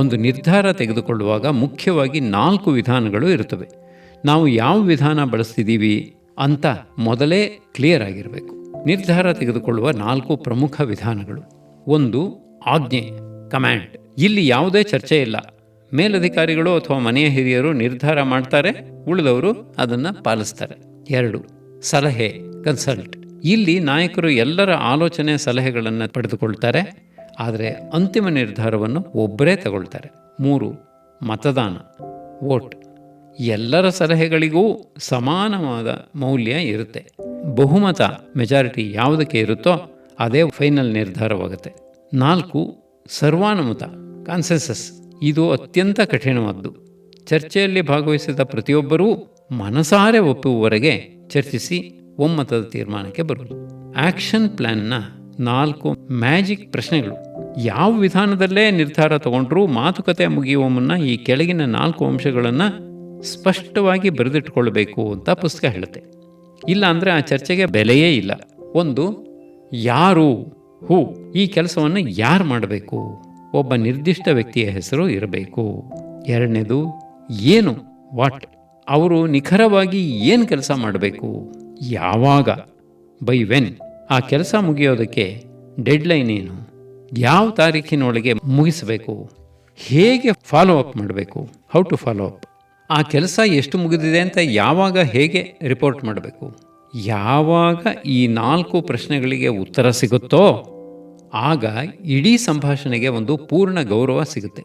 ಒಂದು ನಿರ್ಧಾರ ತೆಗೆದುಕೊಳ್ಳುವಾಗ ಮುಖ್ಯವಾಗಿ 4 ವಿಧಾನಗಳು ಇರುತ್ತವೆ. ನಾವು ಯಾವ ವಿಧಾನ ಬಳಸ್ತಿದ್ದೀವಿ ಅಂತ ಮೊದಲೇ ಕ್ಲಿಯರ್ ಆಗಿರಬೇಕು. ನಿರ್ಧಾರ ತೆಗೆದುಕೊಳ್ಳುವ 4 ಪ್ರಮುಖ ವಿಧಾನಗಳು. 1, ಆಜ್ಞೆ, ಕಮ್ಯಾಂಡ್. ಇಲ್ಲಿ ಯಾವುದೇ ಚರ್ಚೆ ಇಲ್ಲ. ಮೇಲಧಿಕಾರಿಗಳು ಅಥವಾ ಮನೆಯ ಹಿರಿಯರು ನಿರ್ಧಾರ ಮಾಡ್ತಾರೆ, ಉಳಿದವರು ಅದನ್ನು ಪಾಲಿಸ್ತಾರೆ. 2, ಸಲಹೆ, ಕನ್ಸಲ್ಟ್. ಇಲ್ಲಿ ನಾಯಕರು ಎಲ್ಲರ ಆಲೋಚನೆ ಸಲಹೆಗಳನ್ನು ಪಡೆದುಕೊಳ್ತಾರೆ, ಆದರೆ ಅಂತಿಮ ನಿರ್ಧಾರವನ್ನು ಒಬ್ಬರೇ ತಗೊಳ್ತಾರೆ. 3. ಮತದಾನ, ವೋಟ್. ಎಲ್ಲರ ಸಲಹೆಗಳಿಗೂ ಸಮಾನವಾದ ಮೌಲ್ಯ ಇರುತ್ತೆ. ಬಹುಮತ, ಮೆಜಾರಿಟಿ ಯಾವುದಕ್ಕೆ ಇರುತ್ತೋ ಅದೇ ಫೈನಲ್ ನಿರ್ಧಾರವಾಗುತ್ತೆ. 4. ಸರ್ವಾನುಮತ, ಕಾನ್ಸೆನ್ಸಸ್. ಇದು ಅತ್ಯಂತ ಕಠಿಣವಾದ್ದು. ಚರ್ಚೆಯಲ್ಲಿ ಭಾಗವಹಿಸಿದ ಪ್ರತಿಯೊಬ್ಬರೂ ಮನಸಾರೆ ಒಪ್ಪುವವರೆಗೆ ಚರ್ಚಿಸಿ ಒಮ್ಮತದ ತೀರ್ಮಾನಕ್ಕೆ ಬರುವುದು. ಆಕ್ಷನ್ ಪ್ಲ್ಯಾನ್ನ 4 ಮ್ಯಾಜಿಕ್ ಪ್ರಶ್ನೆಗಳು. ಯಾವ ವಿಧಾನದಲ್ಲೇ ನಿರ್ಧಾರ ತಗೊಂಡ್ರೂ ಮಾತುಕತೆ ಮುಗಿಯುವ ಮುನ್ನ ಈ ಕೆಳಗಿನ 4 ಅಂಶಗಳನ್ನು ಸ್ಪಷ್ಟವಾಗಿ ಬರೆದಿಟ್ಕೊಳ್ಬೇಕು ಅಂತ ಪುಸ್ತಕ ಹೇಳುತ್ತೆ. ಇಲ್ಲ ಅಂದರೆ ಆ ಚರ್ಚೆಗೆ ಬೆಲೆಯೇ ಇಲ್ಲ. 1. ಯಾರು, ಹೂ. ಈ ಕೆಲಸವನ್ನು ಯಾರು ಮಾಡಬೇಕು? ಒಬ್ಬ ನಿರ್ದಿಷ್ಟ ವ್ಯಕ್ತಿಯ ಹೆಸರು ಇರಬೇಕು. 2ನೇದು ಏನು, ವಾಟ್. ಅವರು ನಿಖರವಾಗಿ ಏನು ಕೆಲಸ ಮಾಡಬೇಕು, ಯಾವಾಗ, ಬೈ ವೆನ್. ಆ ಕೆಲಸ ಮುಗಿಯೋದಕ್ಕೆ ಡೆಡ್ಲೈನ್ ಏನು, ಯಾವ ತಾರೀಖಿನೊಳಗೆ ಮುಗಿಸಬೇಕು, ಹೇಗೆ ಫಾಲೋ ಅಪ್ ಮಾಡಬೇಕು, ಹೌ ಟು ಫಾಲೋ ಅಪ್. ಆ ಕೆಲಸ ಎಷ್ಟು ಮುಗಿದಿದೆ ಅಂತ ಯಾವಾಗ, ಹೇಗೆ ರಿಪೋರ್ಟ್ ಮಾಡಬೇಕು. ಯಾವಾಗ ಈ 4 ಪ್ರಶ್ನೆಗಳಿಗೆ ಉತ್ತರ ಸಿಗುತ್ತೋ ಆಗ ಇಡೀ ಸಂಭಾಷಣೆಗೆ ಒಂದು ಪೂರ್ಣ ಗೌರವ ಸಿಗುತ್ತೆ.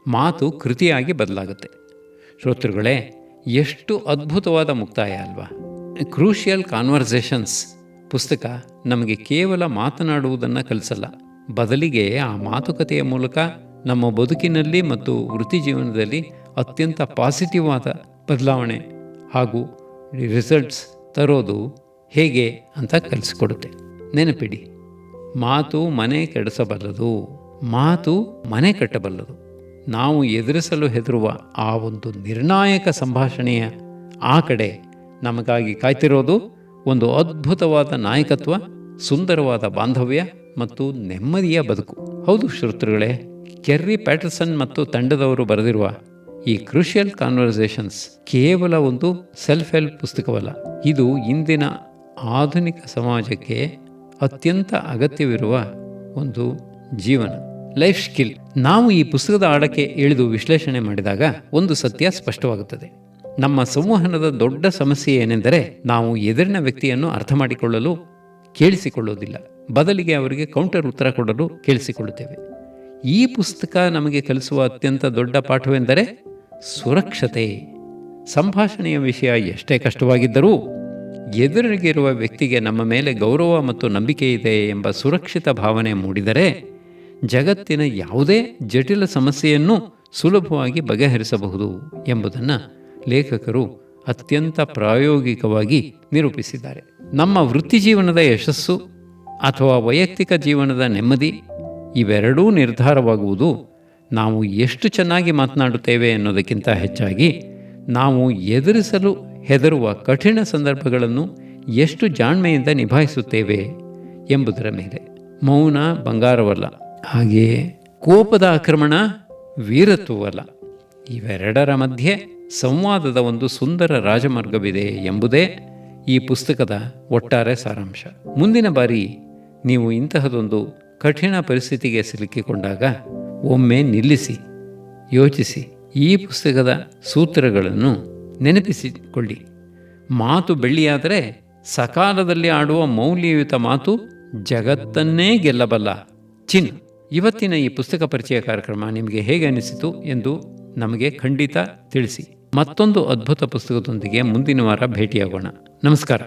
ಮಾತು ಕೃತಿಯಾಗಿ ಬದಲಾಗುತ್ತೆ. ಶ್ರೋತೃಗಳೇ, ಎಷ್ಟು ಅದ್ಭುತವಾದ ಮುಕ್ತಾಯ ಅಲ್ವಾ? ಕ್ರೂಷಿಯಲ್ ಕಾನ್ವರ್ಸೇಷನ್ಸ್ ಪುಸ್ತಕ ನಮಗೆ ಕೇವಲ ಮಾತನಾಡುವುದನ್ನು ಕಲಿಸಲ್ಲ, ಬದಲಿಗೆ ಆ ಮಾತುಕತೆಯ ಮೂಲಕ ನಮ್ಮ ಬದುಕಿನಲ್ಲಿ ಮತ್ತು ವೃತ್ತಿ ಜೀವನದಲ್ಲಿ ಅತ್ಯಂತ ಪಾಸಿಟಿವ್ ಆದ ಬದಲಾವಣೆ ಹಾಗೂ ರಿಸಲ್ಟ್ಸ್ ತರೋದು ಹೇಗೆ ಅಂತ ಕಲಿಸ್ಕೊಡುತ್ತೆ. ನೆನಪಿಡಿ, ಮಾತು ಮನೆ ಕೆಡಿಸಬಲ್ಲದು, ಮಾತು ಮನೆ ಕಟ್ಟಬಲ್ಲದು. ನಾವು ಎದುರಿಸಲು ಹೆದರುವ ಆ ಒಂದು ನಿರ್ಣಾಯಕ ಸಂಭಾಷಣೆಯ ಆ ಕಡೆ ನಮಗಾಗಿ ಕಾಯ್ತಿರೋದು ಒಂದು ಅದ್ಭುತವಾದ ನಾಯಕತ್ವ, ಸುಂದರವಾದ ಬಾಂಧವ್ಯ ಮತ್ತು ನೆಮ್ಮದಿಯ ಬದುಕು. ಹೌದು ಶ್ರೋತೃಗಳೇ, ಕೆರ್ರಿ ಪ್ಯಾಟರ್ಸನ್ ಮತ್ತು ತಂಡದವರು ಬರೆದಿರುವ ಈ ಕ್ರೂಷಿಯಲ್ ಕಾನ್ವರ್ಸೇಷನ್ಸ್ ಕೇವಲ ಒಂದು ಸೆಲ್ಫ್ ಹೆಲ್ಪ್ ಪುಸ್ತಕವಲ್ಲ. ಇದು ಇಂದಿನ ಆಧುನಿಕ ಸಮಾಜಕ್ಕೆ ಅತ್ಯಂತ ಅಗತ್ಯವಿರುವ ಒಂದು ಜೀವನ, ಲೈಫ್ ಸ್ಕಿಲ್. ನಾವು ಈ ಪುಸ್ತಕದ ಆಳಕ್ಕೆ ಇಳಿದು ವಿಶ್ಲೇಷಣೆ ಮಾಡಿದಾಗ ಒಂದು ಸತ್ಯ ಸ್ಪಷ್ಟವಾಗುತ್ತದೆ. ನಮ್ಮ ಸಂವಹನದ ದೊಡ್ಡ ಸಮಸ್ಯೆ ಏನೆಂದರೆ ನಾವು ಎದುರಿನ ವ್ಯಕ್ತಿಯನ್ನು ಅರ್ಥ ಮಾಡಿಕೊಳ್ಳಲು ಕೇಳಿಸಿಕೊಳ್ಳುವುದಿಲ್ಲ, ಬದಲಿಗೆ ಅವರಿಗೆ ಕೌಂಟರ್ ಉತ್ತರ ಕೊಡಲು ಕೇಳಿಸಿಕೊಳ್ಳುತ್ತೇವೆ. ಈ ಪುಸ್ತಕ ನಮಗೆ ಕಲಿಸುವ ಅತ್ಯಂತ ದೊಡ್ಡ ಪಾಠವೆಂದರೆ ಸುರಕ್ಷತೆ. ಸಂಭಾಷಣೆಯ ವಿಷಯ ಎಷ್ಟೇ ಕಷ್ಟವಾಗಿದ್ದರೂ ಎದುರಿಗಿರುವ ವ್ಯಕ್ತಿಗೆ ನಮ್ಮ ಮೇಲೆ ಗೌರವ ಮತ್ತು ನಂಬಿಕೆ ಇದೆ ಎಂಬ ಸುರಕ್ಷಿತ ಭಾವನೆ ಮೂಡಿದರೆ ಜಗತ್ತಿನ ಯಾವುದೇ ಜಟಿಲ ಸಮಸ್ಯೆಯನ್ನು ಸುಲಭವಾಗಿ ಬಗೆಹರಿಸಬಹುದು ಎಂಬುದನ್ನು ಲೇಖಕರು ಅತ್ಯಂತ ಪ್ರಾಯೋಗಿಕವಾಗಿ ನಿರೂಪಿಸಿದ್ದಾರೆ. ನಮ್ಮ ವೃತ್ತಿ ಜೀವನದ ಯಶಸ್ಸು ಅಥವಾ ವೈಯಕ್ತಿಕ ಜೀವನದ ನೆಮ್ಮದಿ ಇವೆರಡೂ ನಿರ್ಧಾರವಾಗುವುದು ನಾವು ಎಷ್ಟು ಚೆನ್ನಾಗಿ ಮಾತನಾಡುತ್ತೇವೆ ಅನ್ನೋದಕ್ಕಿಂತ ಹೆಚ್ಚಾಗಿ ನಾವು ಎದುರಿಸಲು ಹೆದರುವ ಕಠಿಣ ಸಂದರ್ಭಗಳನ್ನು ಎಷ್ಟು ಜಾಣ್ಮೆಯಿಂದ ನಿಭಾಯಿಸುತ್ತೇವೆ ಎಂಬುದರ ಮೇಲೆ. ಮೌನ ಬಂಗಾರವಲ್ಲ, ಹಾಗೆಯೇ ಕೋಪದ ಆಕ್ರಮಣ ವೀರತ್ವವಲ್ಲ. ಇವೆರಡರ ಮಧ್ಯೆ ಸಂವಾದದ ಒಂದು ಸುಂದರ ರಾಜಮಾರ್ಗವಿದೆ ಎಂಬುದೇ ಈ ಪುಸ್ತಕದ ಒಟ್ಟಾರೆ ಸಾರಾಂಶ. ಮುಂದಿನ ಬಾರಿ ನೀವು ಇಂತಹದೊಂದು ಕಠಿಣ ಪರಿಸ್ಥಿತಿಗೆ ಸಿಲುಕಿಕೊಂಡಾಗ ಒಮ್ಮೆ ನಿಲ್ಲಿಸಿ, ಯೋಚಿಸಿ, ಈ ಪುಸ್ತಕದ ಸೂತ್ರಗಳನ್ನು ನೆನಪಿಸಿಕೊಳ್ಳಿ. ಮಾತು ಬೆಳ್ಳಿಯಾದರೆ ಸಕಾಲದಲ್ಲಿ ಆಡುವ ಮೌಲ್ಯಯುತ ಮಾತು ಜಗತ್ತನ್ನೇ ಗೆಲ್ಲಬಲ್ಲ ಚಿನ್ನ. ಇವತ್ತಿನ ಈ ಪುಸ್ತಕ ಪರಿಚಯ ಕಾರ್ಯಕ್ರಮ ನಿಮಗೆ ಹೇಗೆ ಅನಿಸಿತು ಎಂದು ನಮಗೆ ಖಂಡಿತ ತಿಳಿಸಿ. ಮತ್ತೊಂದು ಅದ್ಭುತ ಪುಸ್ತಕದೊಂದಿಗೆ ಮುಂದಿನ ವಾರ ಭೇಟಿಯಾಗೋಣ. ನಮಸ್ಕಾರ.